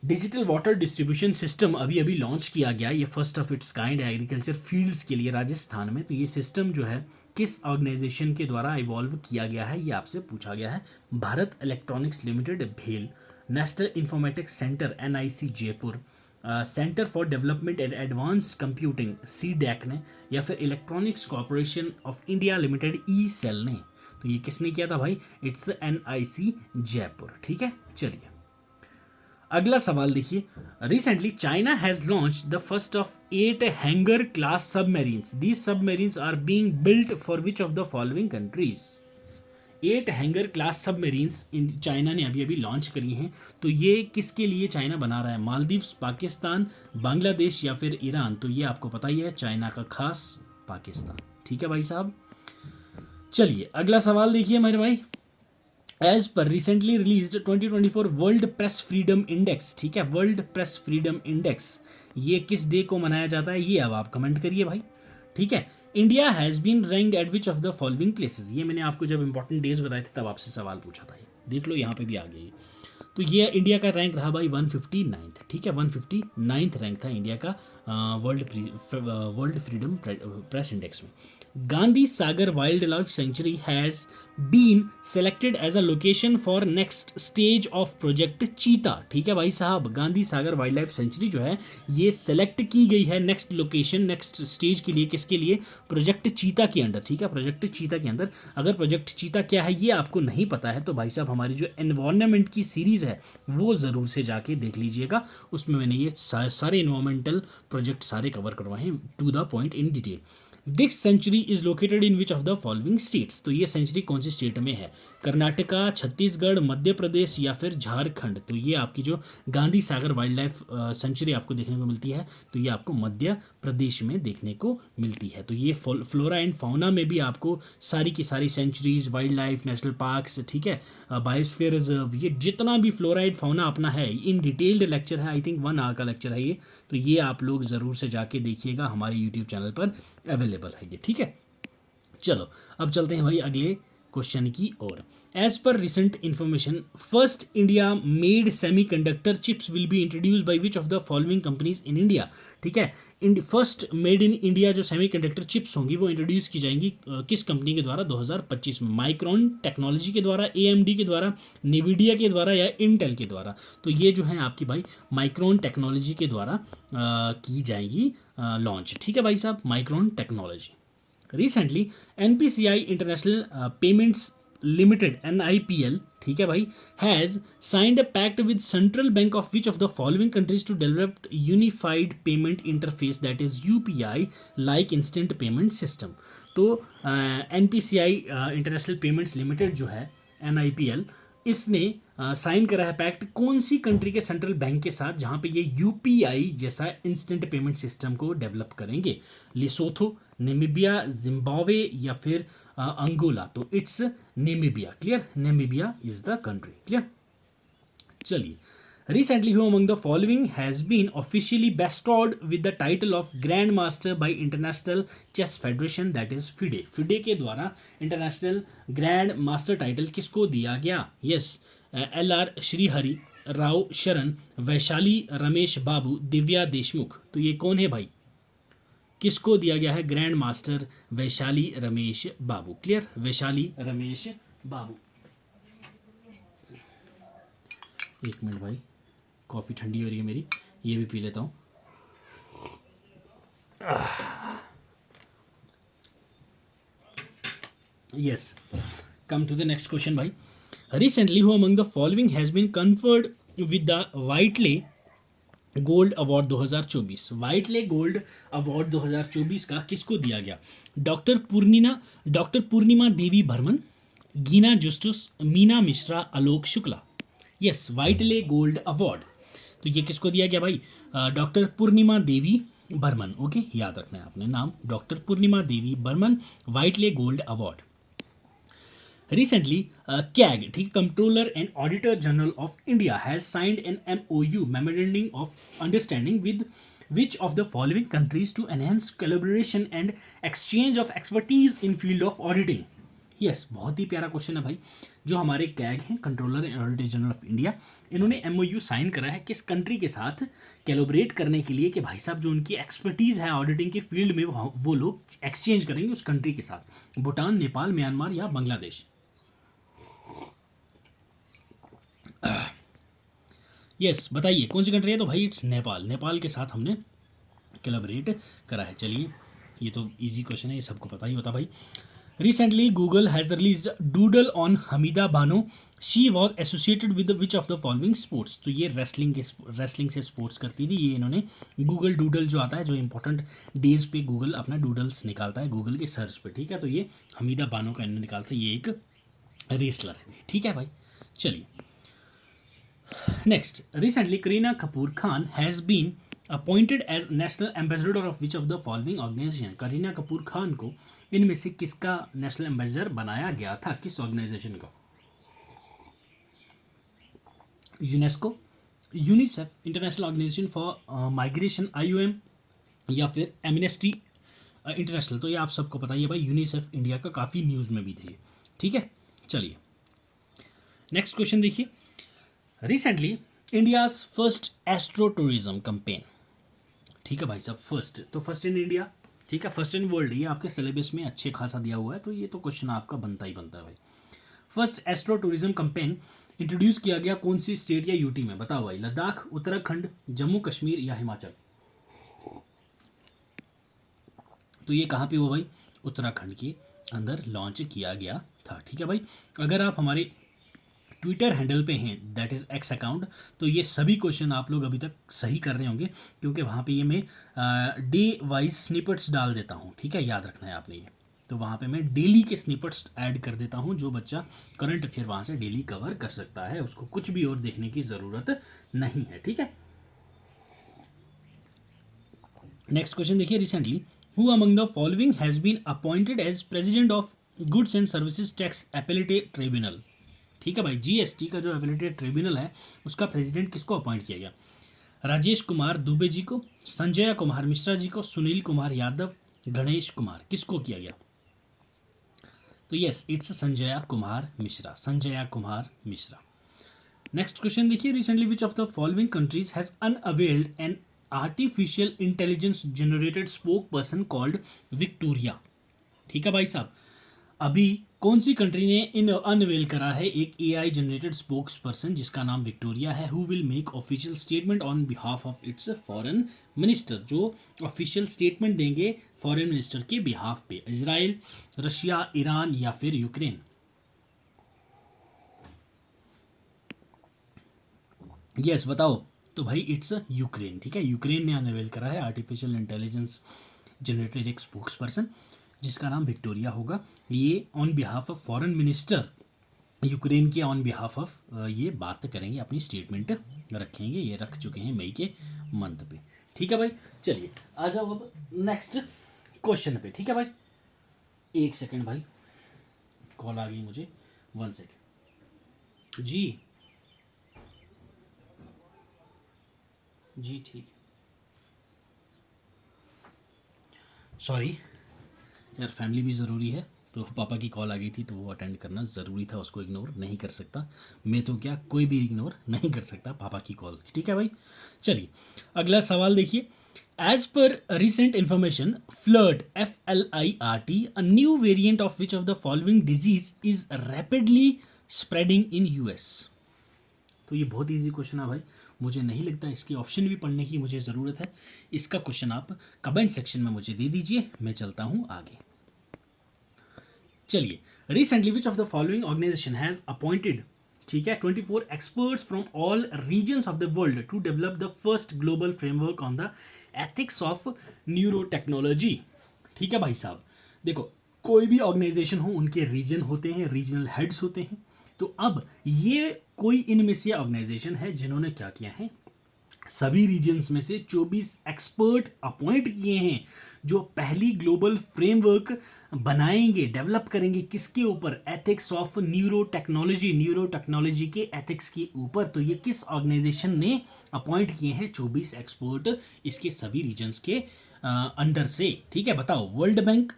डिजिटल वाटर डिस्ट्रीब्यूशन सिस्टम अभी अभी launch किया गया, ये first of its kind है agriculture fields के लिए राजस्थान में। तो ये सिस्टम जो है किस ऑर्गेनाइजेशन के द्वारा इवॉल्व किया गया है, ये आपसे पूछा गया है। भारत इलेक्ट्रॉनिक्स लिमिटेड भेल, national informatics centre NIC Jaipur, centre for development and advance computing CDAC ने, या फिर electronics corporation of India limited ECEL ने। तो ये किसने किया था भाई, इट्स NIC जयपुर। ठीक है, चलिए अगला सवाल देखिए, recently China has launch the first of 8 Hangor class submarines. These submarines are being built for which of the following countries. 8 Hangor class submarines China ने अभी अभी लॉन्च करी हैं। तो ये किसके लिए चाइना बना रहा है, मालदीव्स, पाकिस्तान, बांग्लादेश, या फिर ईरान। तो ये आपको पता ही है, चाइना का खास पाकिस्तान। ठीक है भाई साहब, चलिए अगला सवाल देखिए मेरे भाई, एज पर recently released 2024 World Press freedom Index. ठीक है, वर्ल्ड प्रेस फ्रीडम इंडेक्स ये किस डे को मनाया जाता है, ये अब आप कमेंट करिए भाई। ठीक है, India has been ranked at which of the following places. ये मैंने आपको जब इंपॉर्टेंट डेज बताए थे तब आपसे सवाल पूछा था, ये देख लो यहाँ पे भी आ गया ये। तो ये इंडिया का रैंक रहा भाई 159। ठीक है, 159 रैंक था इंडिया का वर्ल्ड फ्रीडम प्रेस इंडेक्स में। Gandhi Sagar Wildlife Sanctuary has been selected as a location for next stage of Project Cheetah. ठीक है भाई साहब, Gandhi Sagar Wildlife Sanctuary जो है ये सेलेक्ट की गई है नेक्स्ट लोकेशन, नेक्स्ट स्टेज के लिए, किसके लिए, प्रोजेक्ट चीता के अंडर। ठीक है, प्रोजेक्ट चीता के अंदर। अगर प्रोजेक्ट चीता क्या है ये आपको नहीं पता है तो भाई साहब हमारी जो एनवायरनमेंट की सीरीज है वो ज़रूर से जाके देख लीजिएगा, उसमें मैंने ये सारे एनवायरमेंटल प्रोजेक्ट सारे कवर करवाए हैं to the point in detail. This sanctuary is located in which of the following states. तो ये सेंचुरी कौन सी स्टेट में है, कर्नाटका, छत्तीसगढ़, मध्य प्रदेश, या फिर झारखंड। तो ये आपकी जो Gandhi Sagar Wildlife century आपको देखने को मिलती है तो ये आपको मध्य प्रदेश में देखने को मिलती है। तो ये फ्लोरा एंड फाउना में भी आपको सारी की सारी sanctuaries, wildlife, national parks, ठीक है, बायोस्फीयर रिजर्व, ये जितना भी फ्लोरा एंड फाउना अपना है इन डिटेल्ड लेक्चर है, आई थिंक 1 आवर का लेक्चर है ये। तो ये आप लोग ज़रूर से जाके देखिएगा, हमारे यूट्यूब चैनल पर अवेलेबल है ये। ठीक है, चलो अब चलते हैं भाई अगले क्वेश्चन की ओर। एज पर recent information, first India made semiconductor chips will be introduce by which of the following companies in India. ठीक है, फर्स्ट मेड इन इंडिया जो सेमीकंडक्टर चिप्स होंगी वो इंट्रोड्यूस की जाएंगी किस कंपनी के द्वारा 2025 में? माइक्रॉन टेक्नोलॉजी के द्वारा, एएमडी के द्वारा, निविडिया के द्वारा या इंटेल के द्वारा? तो ये जो है आपकी भाई माइक्रॉन टेक्नोलॉजी के द्वारा की जाएगी लॉन्च। ठीक है भाई साहब, Micron technology. Recently NPCI international payments limited NIPL, ठीक है भाई, has signed a pact with central bank of which of the following countries to develop unified payment interface that is UPI like instant payment system. तो NPCI international payments limited जो है NIPL, इसने sign करा है pact कौन सी country के central bank के साथ, जहां पे ये UPI जैसा इंस्टेंट पेमेंट सिस्टम को डेवलप करेंगे? लिसोथो, नेमीबिया, जिम्बाब्वे या फिर अंगोला? तो it's Namibia. Clear, Namibia is the country. Clear, चलिए। Recently, who among the following has been officially bestowed with the title of Grand Master by International Chess Federation, that is FIDE? FIDE के द्वारा international grand master title किसको दिया गया? Yes, LR Shrihari, Rao शरण, वैशाली रमेश बाबू, दिव्या देशमुख। तो ये कौन है भाई? किसको दिया गया है ग्रैंड मास्टर वैशाली रमेश बाबू? क्लियर, वैशाली रमेश बाबू। एक मिनट भाई, कॉफ़ी ठंडी हो रही है मेरी, ये भी पी लेता हूँ। Yes, come to the next question भाई। Recently who among the following has been conferred with the Whitley Gold Award 2024? Whitley Gold Award 2024 का किसको दिया गया? Doctor Purnima Devi Barman, Gina Justus, Meena Mishra, Alok Shukla. Yes, Whitley Gold Award, तो ये किसको दिया गया भाई? डॉक्टर पूर्णिमा देवी बर्मन। ओके, याद रखना है आपने नाम, doctor Purnima Devi Barman, Whitley Gold award. Recently, CAG, ठीक, Comptroller and Auditor General of India, has signed an MOU, Memorandum of Understanding, with which of the following countries to enhance collaboration and exchange of expertise in field of auditing? Yes, बहुत ही प्यारा question है भाई। जो हमारे CAG हैं, controller and auditor general of India, इन्होंने MOU sign करा है किस कंट्री के साथ कैलोब्रेट करने के लिए कि भाई साहब जो उनकी एक्सपर्टीज़ है ऑडिटिंग के फील्ड में वो लोग एक्सचेंज करेंगे उस कंट्री के साथ? भूटान, नेपाल, म्यांमार या बांग्लादेश? यस, बताइए कौन सी कंट्री है? तो भाई इट्स नेपाल। नेपाल के साथ हमने कोलैबोरेट करा है। चलिए, ये तो इजी क्वेश्चन है, ये सबको पता ही होता भाई। Recently Google has released doodle on Hamida Bano, she was associated with which of the following sports? तो ये रेसलिंग से स्पोर्ट्स करती थी। ये इन्होंने गूगल डूडल जो आता है, जो इंपॉर्टेंट डेज पे गूगल अपना डूडल्स निकालता है गूगल के सर्च पे, ठीक है, तो ये हमीदा बानो का इन्होंने निकालता है, ये एक रेसलर है। ठीक है भाई, चलिए next. Recently Kareena Kapoor Khan has been appointed as national ambassador of which of the following organisation? Kareena Kapoor Khan को इनमें से किसका नेशनल एम्बेसडर बनाया गया था? किस ऑर्गेनाइजेशन का? UNESCO, UNICEF, International Organisation for Migration IOM या फिर एमनेस्टी इंटरनेशनल? तो ये आप सबको पता ही है भाई, यूनिसेफ इंडिया का काफ़ी न्यूज़ में भी थे। ठीक है, चलिए नेक्स्ट क्वेश्चन देखिए। Recently India's first astro tourism campaign, ठीक है भाई साहब, फर्स्ट इन इंडिया, ठीक है, फर्स्ट इन वर्ल्ड, ये आपके सिलेबस में अच्छे खासा दिया हुआ है, तो ये तो क्वेश्चन आपका बनता ही बनता है भाई। First astro tourism campaign introduce किया गया कौन सी स्टेट या यूटी में? बताओ भाई, लद्दाख, उत्तराखंड, जम्मू कश्मीर या हिमाचल? तो ये कहाँ पे हुआ भाई? उत्तराखंड के अंदर लॉन्च किया गया था। ठीक है भाई, अगर आप हमारे ट्विटर हैंडल पे हैं, दैट इज़ X अकाउंट, तो ये सभी क्वेश्चन आप लोग अभी तक सही कर रहे होंगे, क्योंकि वहाँ पे ये मैं डे वाइज स्निपेट्स डाल देता हूँ। ठीक है, याद रखना है आपने ये, तो वहाँ पे मैं डेली के स्निपेट्स ऐड कर देता हूँ, जो बच्चा करंट अफेयर वहाँ से डेली कवर कर सकता है, उसको कुछ भी और देखने की ज़रूरत नहीं है। ठीक है, नेक्स्ट क्वेश्चन देखिए। Recently who among the following has been appointed as president of goods and services tax appellate tribunal? ठीक है भाई, GST का जो एपेलेट ट्रिब्यूनल है उसका प्रेसिडेंट किसको अपॉइंट किया गया? राजेश कुमार दुबे जी को, संजय कुमार मिश्रा जी को, सुनील कुमार यादव, गणेश कुमार, किसको किया गया? तो yes, it's Sanjaya Kumar Mishra, Sanjaya Kumar Mishra. Next question देखिए, recently which of the following countries has unveiled an artificial intelligence generated spokesperson called Victoria. ठीक है भाई साहब, अभी कौन सी कंट्री ने इन अनवेल करा है एक एआई जनरेटेड स्पोक्स पर्सन जिसका नाम विक्टोरिया है, who will make official statement on behalf of its foreign minister, जो ऑफिशियल स्टेटमेंट देंगे फॉरेन मिनिस्टर के बिहाफ पे, इजराइल, रशिया, ईरान या फिर यूक्रेन। यस बताओ। तो भाई इट्स यूक्रेन। ठीक है, यूक्रेन ने अनवेल करा है आर्टिफिशियल इंटेलिजेंस जनरेटेड एक स्पोक्स पर्सन जिसका नाम विक्टोरिया होगा। ये on behalf of foreign minister Ukraine के ऑन बिहाफ ऑफ ये बात करेंगे, अपनी स्टेटमेंट रखेंगे, ये रख चुके हैं मई के मंथ पे। ठीक है भाई, चलिए आ जाओ अब नेक्स्ट क्वेश्चन पे। ठीक है भाई, एक सेकंड भाई, कॉल आ गई मुझे, 1 सेकंड जी। जी ठीक, सॉरी यार, फैमिली भी ज़रूरी है, तो पापा की कॉल आ गई थी तो वो अटेंड करना ज़रूरी था, उसको इग्नोर नहीं कर सकता मैं, तो क्या कोई भी इग्नोर नहीं कर सकता पापा की कॉल। ठीक है भाई, चलिए अगला सवाल देखिए। एज पर recent information, flirt FLIRT, a new variant of which of the following disease is rapidly spreading in US। तो ये बहुत इजी क्वेश्चन है भाई, मुझे नहीं लगता इसके ऑप्शन भी पढ़ने की मुझे ज़रूरत है। इसका क्वेश्चन आप कमेंट सेक्शन में मुझे दे दीजिए, मैं चलता हूँ आगे। चलिए, recently which of the following organisation has appointed, ठीक है, 24 experts from all regions of the world to develop the first global framework on the ethics of neurotechnology. ठीक है भाई साहब, देखो कोई भी ऑर्गेनाइजेशन हो उनके रीजन होते हैं, रीजनल हेड्स होते हैं। तो अब ये कोई इनमें से ऑर्गेनाइजेशन है जिन्होंने क्या किया है, सभी रीजन्स में से 24 एक्सपर्ट अपॉइंट किए हैं जो पहली ग्लोबल फ्रेमवर्क बनाएंगे, डेवलप करेंगे, किसके ऊपर, ethics of neuro technology, neuro technology के एथिक्स के ऊपर। तो ये किस ऑर्गेनाइजेशन ने अपॉइंट किए हैं 24 एक्सपर्ट इसके सभी रीजन्स के अंडर से। ठीक है, बताओ, World Bank,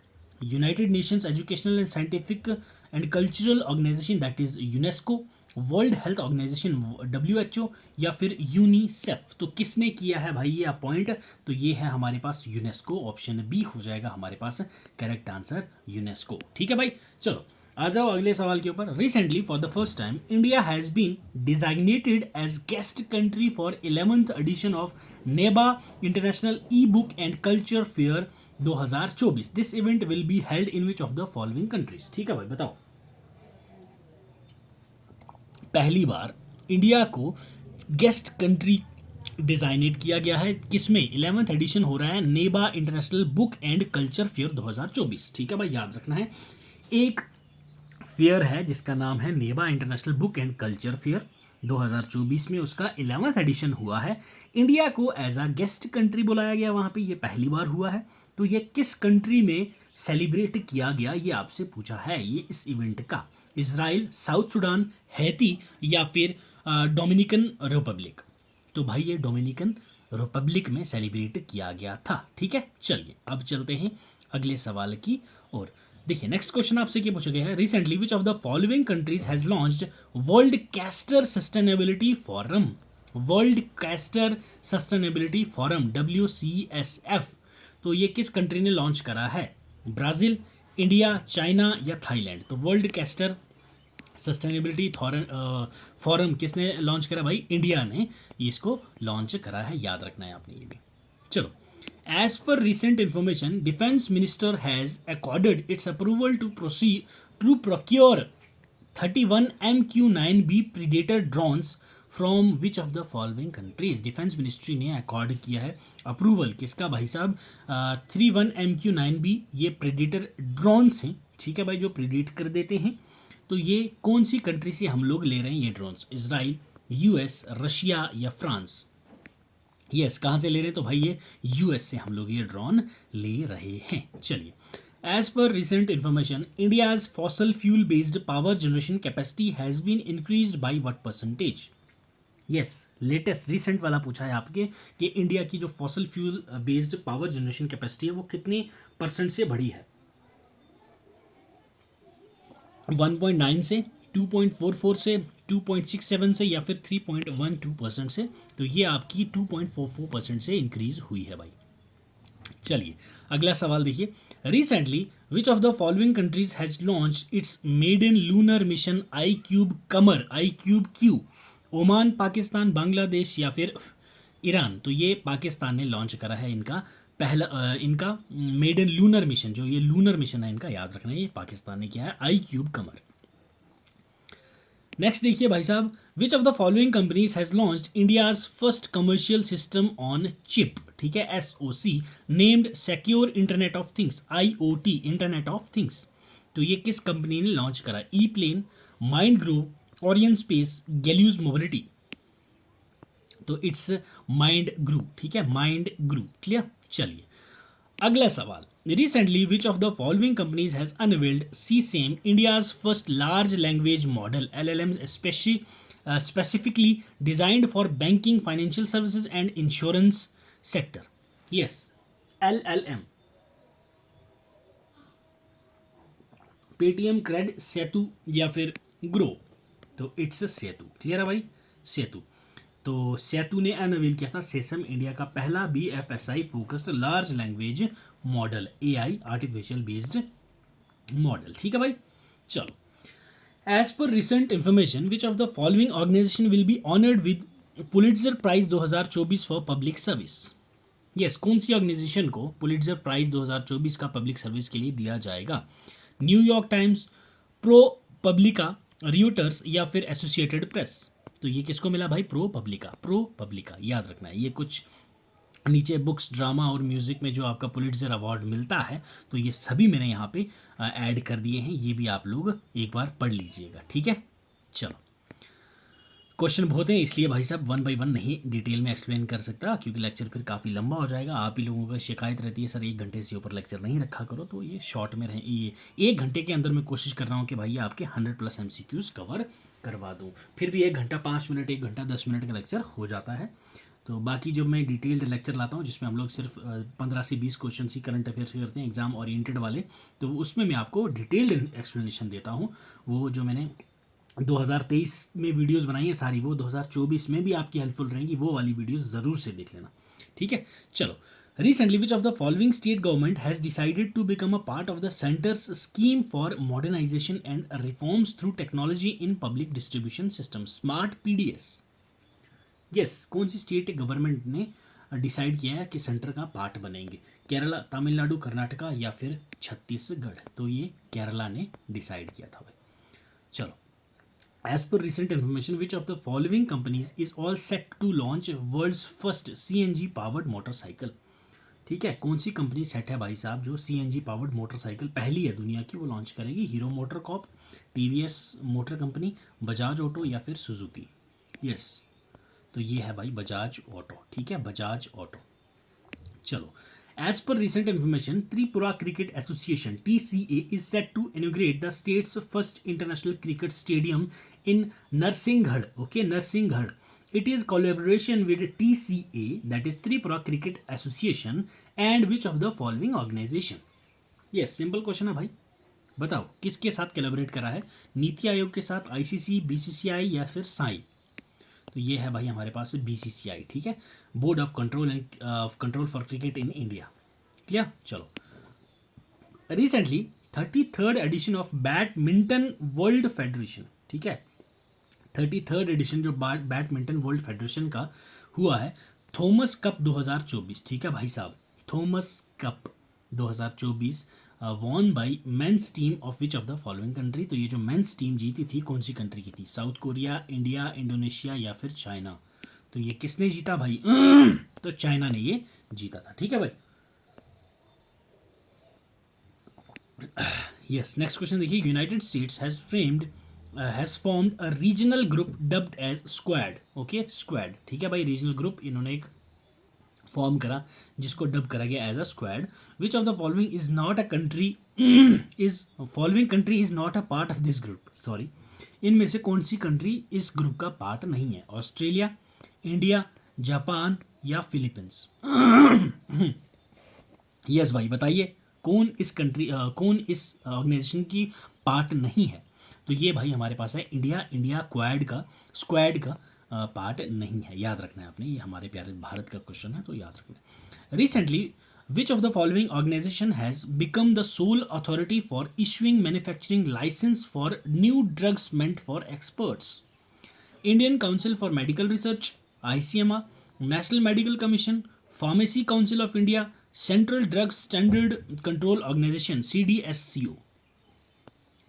United Nations Educational and Scientific and Cultural Organisation that is UNESCO, World Health Organisation WHO, या फिर यूनिसेफ। तो किसने किया है भाई ये अपॉइंट, तो ये है हमारे पास यूनेस्को, ऑप्शन बी हो जाएगा हमारे पास करेक्ट आंसर, यूनेस्को। ठीक है भाई, चलो आ जाओ अगले सवाल के ऊपर। Recently for the first time India has been designated as guest country for 11th edition of Neba International e Book and Culture Fair 2024। This event will be held in which of the following countries. ठीक है भाई, बताओ, पहली बार India को guest country designate किया गया है, किसमें, 11th एडिशन हो रहा है Neba International Book and Culture Fair 2024। ठीक है भाई, याद रखना है, एक फेयर है जिसका नाम है Neba International Book and Culture Fair 2024 में उसका 11th एडिशन हुआ है। इंडिया को एज अ गेस्ट कंट्री बुलाया गया वहाँ पे, ये पहली बार हुआ है। तो ये किस कंट्री में सेलिब्रेट किया गया ये आपसे पूछा है, ये इस इवेंट का, इजराइल, साउथ सुडान, हैती या फिर डोमिनिकन रिपब्लिक। तो भाई ये डोमिनिकन रिपब्लिक में सेलिब्रेट किया गया था। ठीक है, चलिए अब चलते हैं अगले सवाल की ओर। देखिए नेक्स्ट क्वेश्चन आपसे क्या पूछा गया है, recently which of the following countries has launched world castor sustainability forum, world castor sustainability forum WCSF। तो ये किस कंट्री ने लॉन्च करा है, ब्राज़ील, इंडिया, चाइना या थाईलैंड। तो वर्ल्ड कैस्टर सस्टेनेबिलिटी फोरम किसने लॉन्च करा भाई, इंडिया ने इसको लॉन्च करा है, याद रखना है आपने ये भी। चलो, एज पर recent information, defence minister has accorded its approval to proceed to procure 31 MQ-9B predator drones from which of the following countries. Defence ministry ने अकॉर्ड किया है अप्रूवल किसका भाई साहब, 31 MQ-9B, ये प्रीडेटर ड्रोन्स हैं। ठीक है भाई, जो प्रीडेट कर देते हैं। तो ये कौन सी कंट्री से हम लोग ले रहे हैं ये ड्रोन्स, इजराइल, US, रशिया या फ्रांस। यस, कहाँ से ले रहे हैं, तो भाई ये US से हम लोग ये ड्रोन ले रहे हैं। चलिए, एज पर recent information, India's fossil fuel based power generation capacity has been increased by what percentage. Yes, latest recent वाला पूछा है आपके कि इंडिया की जो fossil fuel based power generation capacity है वो कितने % से बढ़ी है। 1.9 से, 2.44 से, 2.67 से या फिर 3.12% से। तो ये आपकी 2.44% से इंक्रीज हुई है भाई। चलिए अगला सवाल देखिए। Recently which of the following countries has launch its maiden lunar mission i cube Qamar, i cube Q? Oman, Pakistan, Bangladesh या फिर ईरान? तो ये पाकिस्तान ने लॉन्च करा है इनका पहला इनका मेडन लूनर मिशन। जो ये लूनर मिशन है इनका, याद रखना है, ये पाकिस्तान ने किया है, आई क्यूब कमर। नेक्स्ट देखिए भाई साहब, which of the following companies has launched India's first commercial system on chip, ठीक है, SoC, named secure internet of things, IoT, internet of things? तो ये किस कंपनी ने लॉन्च करा? E plane, mind group, Orion space, गैल्यूज मोबिलिटी? तो इट्स माइंड ग्रुप, ठीक है, माइंड ग्रुप। क्लियर। चलिए अगला सवाल। Recently which of the following companies has unveiled सी सेम, India's first large language model, LLM, specifically designed for banking, financial services and insurance sector? Yes, LLM, Paytm, Cred, Setu या फिर grow? तो it's Setu. Clear है भाई, सेतु। तो सेतु ने unveil किया था सेसम, इंडिया का पहला BFSI focused large language model, AI, artificial based model. ठीक है भाई। चलो, एज पर recent information which of the following organisation will be honoured with Pulitzer Prize 2024 for public service? Yes, कौन सी ऑर्गेनाइजेशन को पुलिट्जर प्राइज 2024 का पब्लिक सर्विस के लिए दिया जाएगा? New York Times, ProPublica, Reuters या फिर एसोसिएटेड प्रेस? तो ये किसको मिला भाई? प्रो पब्लिका, प्रो पब्लिका, याद रखना है। ये कुछ नीचे बुक्स, ड्रामा और म्यूजिक में जो आपका पुलिट्जर अवार्ड मिलता है, तो ये सभी मैंने यहाँ पे ऐड कर दिए हैं, ये भी आप लोग एक बार पढ़ लीजिएगा। ठीक है। चलो, क्वेश्चन बहुत हैं, इसलिए भाई साहब वन बाय वन नहीं डिटेल में एक्सप्लेन कर सकता, क्योंकि लेक्चर फिर काफ़ी लंबा हो जाएगा। आप ही लोगों का शिकायत रहती है, सर 1 घंटे से ऊपर लेक्चर नहीं रखा करो, तो ये शॉर्ट में रहे। ये 1 घंटे के अंदर मैं कोशिश कर रहा हूँ कि भाई आपके 100+ MCQs कवर करवा दूँ। फिर भी 1 घंटा 5 मिनट, 1 घंटा 10 मिनट का लेक्चर हो जाता है। तो बाकी जब मैं डिटेल्ड लेक्चर लाता हूँ जिसमें हम लोग सिर्फ 15 से 20 क्वेश्चन ही करंट अफेयर्स के करते हैं, एग्जाम ओरिएंटेड वाले, तो उसमें मैं आपको डिटेल्ड एक्सप्लेनेशन देता हूँ। वो जो मैंने 2023 में वीडियोस बनाई है सारी, वो 2024 में भी आपकी हेल्पफुल रहेंगी, वो वाली वीडियोस ज़रूर से देख लेना। ठीक है। चलो, recently which of the following state government has decided to become a part of the centre's scheme for modernisation and reforms through technology in public distribution system, smart PDS? Yes, कौन सी state government ने decide किया है कि centre का part बनेंगे? केरला, तमिलनाडु, कर्नाटका या फिर छत्तीसगढ़? तो ये केरला ने डिसाइड किया था भाई। चलो, as per recent information which of the following companies is all set to launch world's first CNG powered motorcycle? ठीक है, कौन सी कंपनी सेट है भाई साहब जो CNG पावर्ड मोटरसाइकिल पहली है दुनिया की वो लॉन्च करेगी? Hero MotoCorp, TVS Motor Company, Bajaj Auto या फिर सुजुकी? यस, तो ये है भाई बजाज ऑटो। ठीक है, बजाज ऑटो। चलो, as per recent information, Tripura Cricket Association (TCA) is set to inaugurate the state's first international cricket stadium in Narsinghad. Okay, Narsinghad. It is collaboration with TCA, that is Tripura Cricket Association, and which of the following organization? Yes, simple question है भाई। बताओ किसके साथ collaborate करा है? नीति आयोग के साथ, ICC, BCCI या फिर साई? तो ये है भाई हमारे पास BCCI। ठीक है, board of control and control for cricket in India. Clear. चलो, recently 33rd edition of badminton world federation, ठीक है, 33rd एडिशन जो बैडमिंटन वर्ल्ड फेडरेशन का हुआ है, थॉमस कप 2024। ठीक है भाई साहब, Thomas Cup 2024 won by men's team of which of the following country? तो ये जो मेंस टीम जीती थी कौन सी कंट्री की थी? साउथ कोरिया, इंडिया, इंडोनेशिया या फिर चाइना? तो ये किसने जीता भाई? तो चाइना ने ये जीता था। ठीक है भाई। यस, नेक्स्ट क्वेश्चन देखिए। United States has formed a regional group dubbed as squad. Okay, squad. ठीक है भाई, रीजनल ग्रुप इन्होंने एक फॉर्म करा जिसको डब करा गया as a squad. Which of the following is not a country is not a part of this group? Sorry, इनमें से कौन सी कंट्री इस ग्रुप का पार्ट नहीं है? ऑस्ट्रेलिया, इंडिया, जापान या फिलीपींस? यस भाई, बताइए कौन इस ऑर्गेनाइजेशन की पार्ट नहीं है? तो ये भाई हमारे पास है इंडिया। इंडिया स्क्वाड का पार्ट नहीं है, याद रखना है आपने, ये हमारे प्यारे भारत का क्वेश्चन है तो याद रखना है। Recently which of the following organization has become the sole authority for issuing manufacturing license for new drugs meant for experts? Indian Council for Medical Research, ICMR, National Medical Commission, Pharmacy Council of India, Central Drugs Standard Control Organization, CDSCO।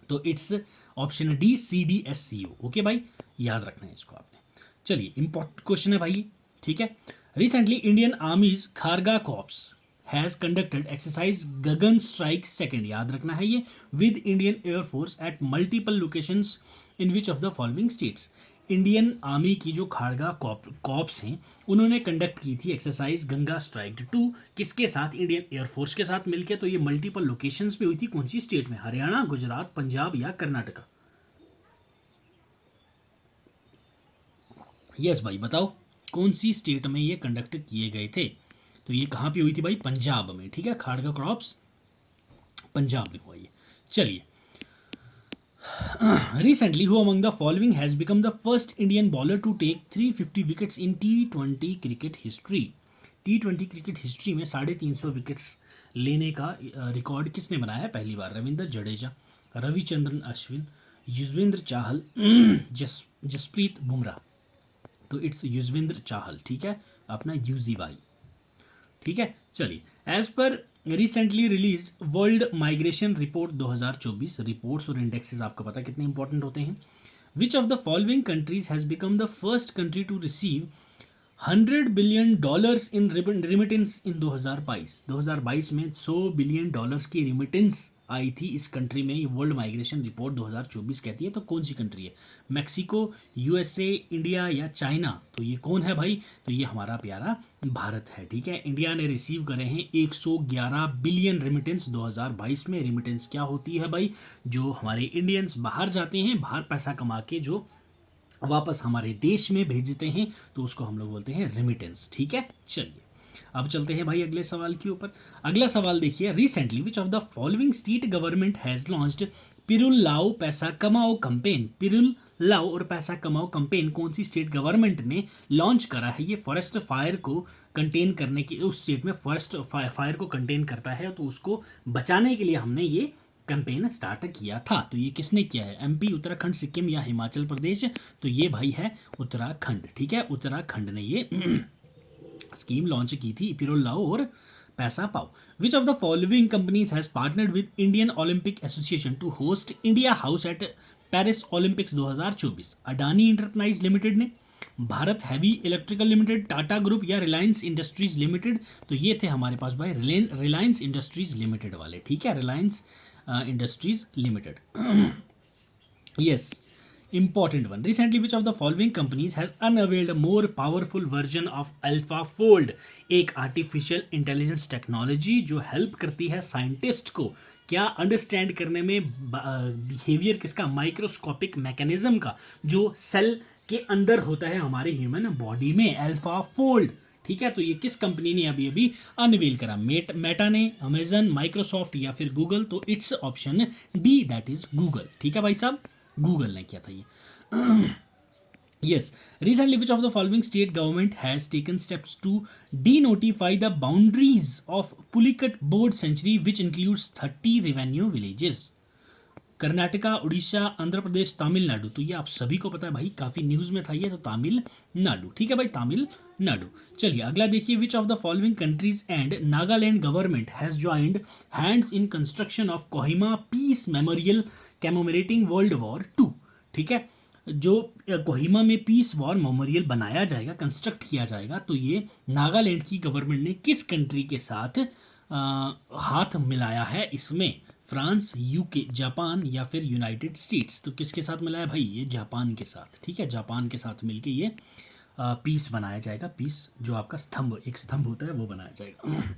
तो it's option D, CDSCO। Okay भाई, याद रखना है इसको आपने। चलिए important question है भाई, ठीक है। Recently Indian Army's Kharga corps has conducted exercise Gagan strike second, याद रखना है ये, with Indian air force at multiple locations in which of the following states. Indian army की जो खारगा कॉर्प्स हैं उन्होंने कंडक्ट की थी एक्सरसाइज गंगा स्ट्राइक 2, किसके साथ? इंडियन एयरफोर्स के साथ मिलकर। तो ये मल्टीपल लोकेशंस पे हुई थी, कौन सी स्टेट में? हरियाणा, गुजरात, पंजाब या कर्नाटका? यस भाई बताओ, कौन सी स्टेट में ये कंडक्ट किए गए थे? तो ये कहाँ पे हुई थी भाई? पंजाब में, ठीक है। खारगा क्रॉप्स पंजाब में हुआ ये। चलिए, recently who among the following has become the first Indian bowler to take 350 wickets in T20 cricket history? T20 cricket history में 350 विकेट्स लेने का रिकॉर्ड किसने बनाया है पहली बार? रविंद्र जडेजा, रविचंद्रन अश्विन, युजवेंद्र चाहल, जसप्रीत बुमराह। तो इट्स युजवेंद्र चाहल, ठीक है, अपना यूजी भाई, ठीक है। चलिए, एज पर recently released world migration report 2024, reports और इंडेक्सेस आपको पता कितने इंपॉर्टेंट होते हैं। Which of the following countries has become the first country to receive $100 billion in remittance in 2022 में 100 बिलियन डॉलर्स की रिमिटेंस आई थी इस कंट्री में, ये वर्ल्ड माइग्रेशन रिपोर्ट 2024 कहती है। तो कौन सी कंट्री है? मैक्सिको, USA, इंडिया या चाइना? तो ये कौन है भाई? तो ये हमारा प्यारा भारत है, ठीक है। इंडिया ने रिसीव करे हैं 111 बिलियन रिमिटेंस 2022 में। रिमिटेंस क्या होती है भाई? जो हमारे इंडियंस बाहर जाते हैं, बाहर पैसा कमा के जो वापस हमारे देश में भेजते हैं, तो उसको हम लोग बोलते हैं रिमिटेंस, ठीक है। चलिए अब चलते हैं भाई अगले सवाल के ऊपर। अगला सवाल देखिए, recently which of the following state government has launched पिरुल लाओ पैसा कमाओ कैंपेन? पिरुल लाओ और पैसा कमाओ कैंपेन कौन सी स्टेट गवर्नमेंट ने लॉन्च करा है? ये फॉरेस्ट फायर को कंटेन करने की, उस स्टेट में फॉरेस्ट फायर को कंटेन करता है, तो उसको बचाने के लिए हमने ये कैंपेन स्टार्ट किया था। तो ये किसने किया है? MP, उत्तराखंड, सिक्किम या हिमाचल प्रदेश? तो ये भाई है उत्तराखंड, ठीक है। उत्तराखंड ने ये स्कीम लॉन्च की थी, पिरुल लाओ और पैसा पाओ। Which of the following companies has partnered with Indian Olympic association to host India house at Paris Olympics 2024? Adani enterprise limited ने, Bharat heavy electrical limited, Tata group या रिलायंस इंडस्ट्रीज लिमिटेड? तो ये थे हमारे पास भाई रिलायंस इंडस्ट्रीज लिमिटेड वाले, ठीक है, Reliance industries limited. Yes, important one. Recently which of the following companies has unveiled a more powerful version of AlphaFold? एक आर्टिफिशियल इंटेलिजेंस टेक्नोलॉजी जो हेल्प करती है साइंटिस्ट को क्या अंडरस्टैंड करने में बिहेवियर किसका? माइक्रोस्कोपिक मैकेनिज्म का, जो सेल के अंदर होता है हमारे ह्यूमन बॉडी में, AlphaFold, ठीक है। तो ये किस कंपनी ने अभी अभी अनवील करा? मेटा ने, अमेजन, माइक्रोसॉफ्ट या फिर गूगल? तो it's option D, that is Google, ठीक है भाई साहब, गूगल ने किया था ये। Yes, recently which of the following state government has taken steps to denotify the boundaries of Pulicat bird sanctuary which includes 30 revenue villages? Karnataka, Orissa, Andhra Pradesh, Tamil Nadu? तो ये आप सभी को पता है भाई, काफ़ी न्यूज़ में था ये, तो तमिलनाडु, ठीक है भाई, तमिलनाडु। चलिए अगला देखिए, which of the following countries and Nagaland government has joined hands in construction of Kohima peace memorial commemorating world war 2? ठीक है, जो कोहिमा में पीस वॉर मेमोरियल बनाया जाएगा, कंस्ट्रक्ट किया जाएगा, तो ये नागालैंड की गवर्नमेंट ने किस कंट्री के साथ हाथ मिलाया है इसमें? फ्रांस, UK, जापान या फिर यूनाइटेड स्टेट्स? तो किसके साथ मिलाया भाई? ये जापान के साथ, ठीक है, जापान के साथ मिलके ये पीस बनाया जाएगा। पीस जो आपका स्तंभ, एक स्तंभ होता है, वो बनाया जाएगा।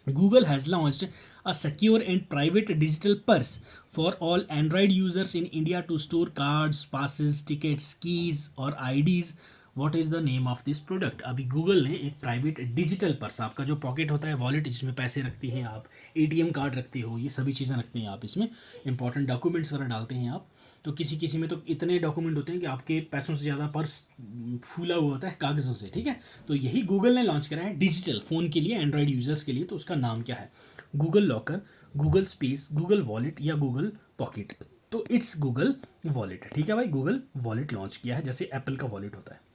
Google has launched a secure and private digital purse for all Android users in India to store cards, passes, tickets, keys और IDs. What is the name of this product? अभी Google ने एक प्राइवेट डिजिटल पर्स, आपका जो pocket होता है, wallet जिसमें पैसे रखती हैं आप, ATM कार्ड रखते हो, ये सभी चीज़ें रखते हैं आप, इसमें इंपॉर्टेंट डॉक्यूमेंट्स वगैरह डालते हैं आप, तो किसी किसी में तो इतने डॉक्यूमेंट होते हैं कि आपके पैसों से ज़्यादा पर्स फूला हुआ होता है कागज़ों से, ठीक है। तो यही गूगल ने लॉन्च करा है डिजिटल फ़ोन के लिए, एंड्रॉयड यूज़र्स के लिए। तो उसका नाम क्या है? Google locker, Google space, Google wallet या गूगल पॉकेट। तो इट्स गूगल वॉलेट, ठीक है भाई, गूगल वॉलेट लॉन्च किया है जैसे एप्पल का वॉलेट होता है।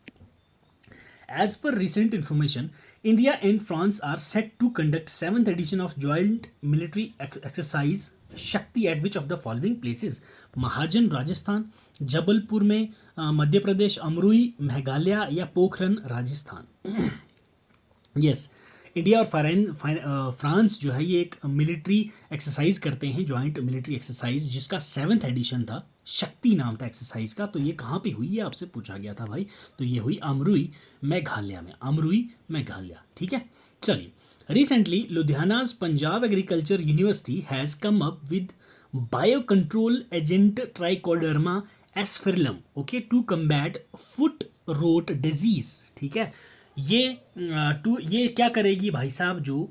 As per recent information, India and France are set to conduct 7th edition of joint military exercise Shakti at which of the following places? महाजन राजस्थान, जबलपुर में मध्य प्रदेश, अमरोई मेघालय या पोखरन राजस्थान। यस, इंडिया और France जो है ये एक मिलिट्री एक्सरसाइज करते हैं, जॉइंट मिलिट्री एक्सरसाइज, जिसका 7th एडिशन था, शक्ति नाम था एक्सरसाइज का। तो ये कहाँ पे हुई है आपसे पूछा गया था भाई। तो ये हुई अमरुई मेघालय में, अमरुई मेघालय, ठीक है। चलिए, recently Ludhiana's Punjab agriculture university has come up with bio control agent trichoderma asperellum, okay, to combat foot rot disease, ठीक है। ये क्या करेगी भाई साहब, जो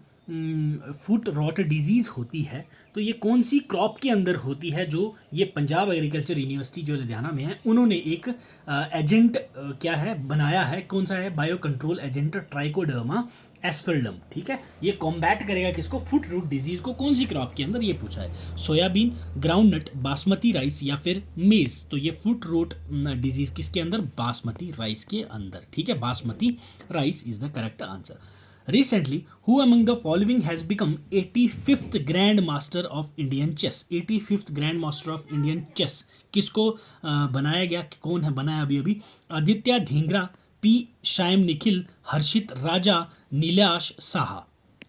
फुट रॉट डिजीज़ होती है, तो ये कौन सी क्रॉप के अंदर होती है, जो ये पंजाब एग्रीकल्चर यूनिवर्सिटी जो लुधियाना में है, उन्होंने एक एजेंट क्या है बनाया है, कौन सा है? बायो कंट्रोल एजेंट ट्राइकोडर्मा एस्फिरलम, ठीक है। ये कॉम्बैट करेगा किसको? फुट रूट डिजीज को। कौन सी क्रॉप के अंदर, ये पूछा है। सोयाबीन, ग्राउंडनट, बासमती राइस या फिर मेज। तो ये फुट रूट डिजीज किसके अंदर? बासमती राइस के अंदर, ठीक है। Basmati rice is the correct answer. Recently, who among the following has become 85th Grand Master of Indian Chess? 85th Grand Master of Indian Chess किसको बनाया गया? कौन है बनाया अभी अभी? Aditya Dhingra, P Shyam Nikhil, Harshit Raja, Neelash Saha.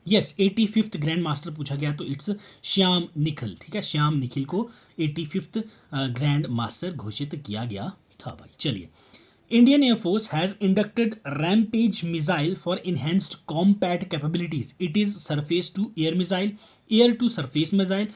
Yes, 85th grand master पूछा गया तो इट्स श्याम निखिल, ठीक है। श्याम निखिल को 85th ग्रैंड मास्टर घोषित किया गया था भाई। चलिए, Indian Air Force has inducted Rampage missile for enhanced combat capabilities. It is surface to air missile, air to surface missile,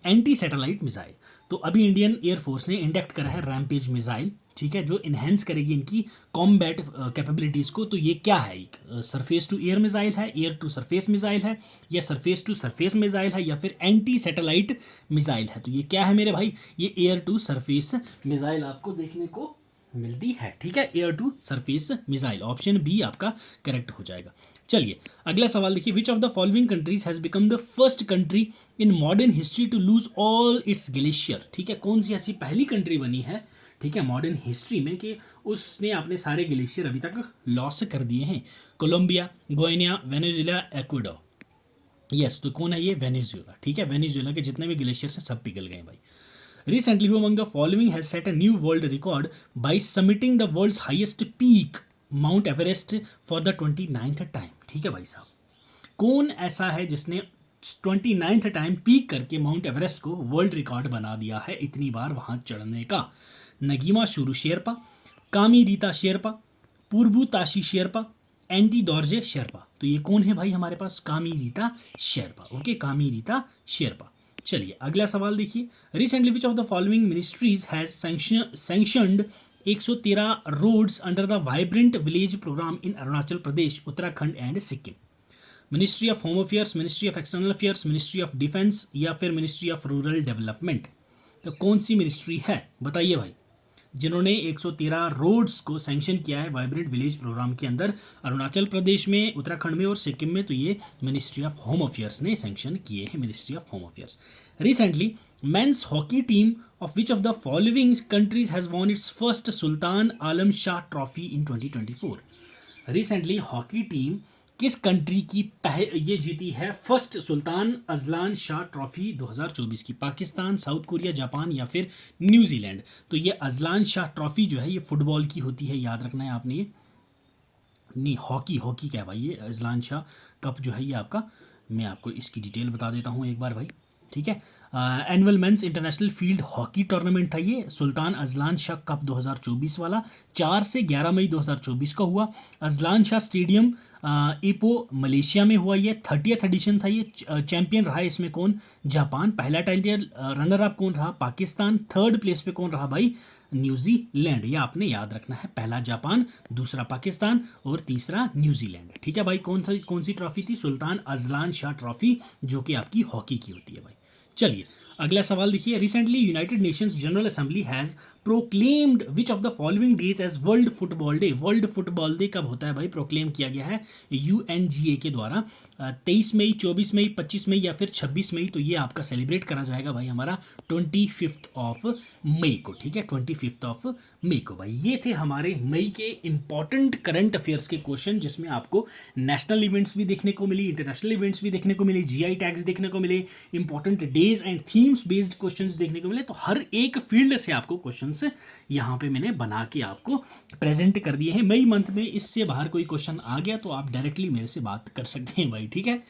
anti satellite missile. तो अभी इंडियन एयरफोर्स ने इंडक्ट करा है रैम्पेज मिसाइल, ठीक है, जो इन्हेंस करेगी इनकी कॉम्बैट कैपेबिलिटीज़ को। तो ये क्या है? एक सरफेस टू एयर मिसाइल है, एयर टू सरफेस मिसाइल है, या सरफेस टू सरफेस मिसाइल है, या फिर एंटी सैटेलाइट मिसाइल है। तो ये क्या है मेरे भाई? ये एयर टू सरफेस मिसाइल आपको देखने को मिलती है, ठीक है। Air to surface missile, option B आपका करेक्ट हो जाएगा। चलिए, अगला सवाल देखिए। Which of the following countries has become the first country in modern history to lose all its glacier, ठीक है। कौन सी ऐसी पहली कंट्री बनी है, ठीक है, मॉडर्न हिस्ट्री में कि उसने अपने सारे ग्लेशियर अभी तक लॉस कर दिए हैं? Colombia, Guyana, Venezuela, Ecuador. Yes, तो कौन है ये? वेनेजुएला, ठीक है। वेनेजुएला के जितने भी ग्लेशियर्स हैं सब पिघल गए भाई। Recently, who among the following has set a new world record by summiting the world's highest peak, Mount Everest, for the 29th time? ठीक है भाई साहब, कौन ऐसा है जिसने 29th टाइम पीक करके माउंट एवरेस्ट को वर्ल्ड रिकॉर्ड बना दिया है इतनी बार वहां चढ़ने का? नगीमा शुरू शेरपा, कामी रीता शेरपा, पूर्बू ताशी शेरपा, एंटी दौर्जे शेरपा। तो ये कौन है भाई हमारे पास? कामी रीता शेरपा, ओके, कामी रीता शेरपा। चलिए, अगला सवाल देखिए। Recently which of the following ministries has sanctioned 113 roads under the vibrant village programme in Arunachal Pradesh, Uttarakhand and Sikkim? Ministry of home affairs, ministry of external affairs, ministry of defence या फिर मिनिस्ट्री ऑफ रूरल डेवलपमेंट? तो कौन सी ministry है बताइए भाई, जिन्होंने 113 roads को सैंक्शन किया है वाइब्रेंट विलेज प्रोग्राम के अंदर? अरुणाचल प्रदेश में, उत्तराखंड में और सिक्किम में। तो ये मिनिस्ट्री ऑफ होम अफेयर्स ने सैंक्शन किए हैं, ministry of home affairs. Recently men's hockey team of which of the following countries has won it's first sultan Alam Shah trophy in 2024? Recently hockey team किस कंट्री की ये जीती है first Sultan Azlan Shah trophy 2024 की? Pakistan, south Korea, Japan या फिर New Zealand? तो ये अजलान शाह ट्रॉफी जो है ये फुटबॉल की होती है, याद रखना है आपने। ये नहीं, हॉकी क्या है भाई? ये अजलान शाह कप जो है ये आपका, मैं आपको इसकी डिटेल बता देता हूँ एक बार भाई, ठीक है। Annual men's international field hockey tournament था ये, सुल्तान अजलान शाह कप 2024 वाला, 4 से 11 मई 2024 का हुआ। Azlan Shah stadium Ipoh Malaysia में हुआ। ये 30th एडिशन था ये। चैंपियन रहा इसमें कौन? जापान। पहला टाइटल रनर अप कौन रहा? पाकिस्तान। थर्ड प्लेस पे कौन रहा भाई? न्यूजीलैंड। ये आपने याद रखना है, पहला जापान, दूसरा पाकिस्तान और तीसरा न्यूजीलैंड, ठीक है भाई। कौन सी ट्रॉफी थी? सुल्तान अजलान शाह ट्रॉफी, जो कि आपकी हॉकी की होती है भाई। चलिए, अगला सवाल देखिए, recently United Nations General Assembly has proclaimed which of the following days as World Football Day. World Football Day कब होता है भाई? प्रोक्लेम किया गया है यूएनजीए के द्वारा 23 मई, 24 मई, 25 मई या फिर 26 मई। तो ये आपका सेलिब्रेट करा जाएगा भाई हमारा 25 मई को, ठीक है, 25 मई को भाई। ये थे हमारे मई के इंपॉर्टेंट करंट अफेयर्स के क्वेश्चन, जिसमें आपको नेशनल इवेंट्स भी देखने को मिली, इंटरनेशनल इवेंट्स भी देखने को मिले, जीआई टैग्स देखने को मिले, important days and themes based questions देखने को मिले। तो हर एक फील्ड से आपको क्वेश्चंस यहाँ पे मैंने बना के आपको प्रेजेंट कर दिए हैं। मई मंथ में इससे बाहर कोई क्वेश्चन आ गया तो आप डायरेक्टली मेरे से बात कर सकते हैं भाई, ठीक है।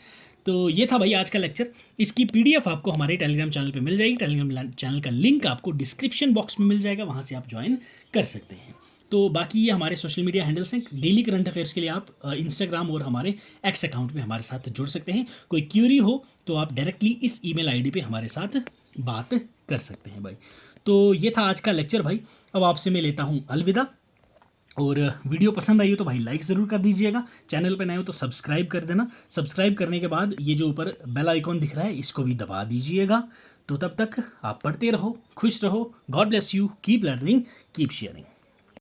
तो ये था भाई आज का लेक्चर। इसकी पीडीएफ आपको हमारे टेलीग्राम चैनल पे मिल जाएगी। टेलीग्राम चैनल का लिंक आपको डिस्क्रिप्शन बॉक्स में मिल जाएगा, वहाँ से आप ज्वाइन कर सकते हैं। तो बाकी ये हमारे सोशल मीडिया हैंडल्स हैं। डेली करंट अफेयर्स के लिए आप इंस्टाग्राम और हमारे एक्स अकाउंट में हमारे साथ जुड़ सकते हैं। कोई क्यूरी हो तो आप डायरेक्टली इस ईमेल आईडी पे हमारे साथ बात कर सकते हैं भाई। तो ये था आज का लेक्चर भाई। अब आपसे मैं लेता हूँ अलविदा। और वीडियो पसंद आई हो तो भाई लाइक ज़रूर कर दीजिएगा। चैनल पर नए हो तो सब्सक्राइब कर देना। सब्सक्राइब करने के बाद ये जो ऊपर बेल आइकॉन दिख रहा है इसको भी दबा दीजिएगा। तो तब तक आप पढ़ते रहो, खुश रहो। God bless you, keep learning, keep sharing.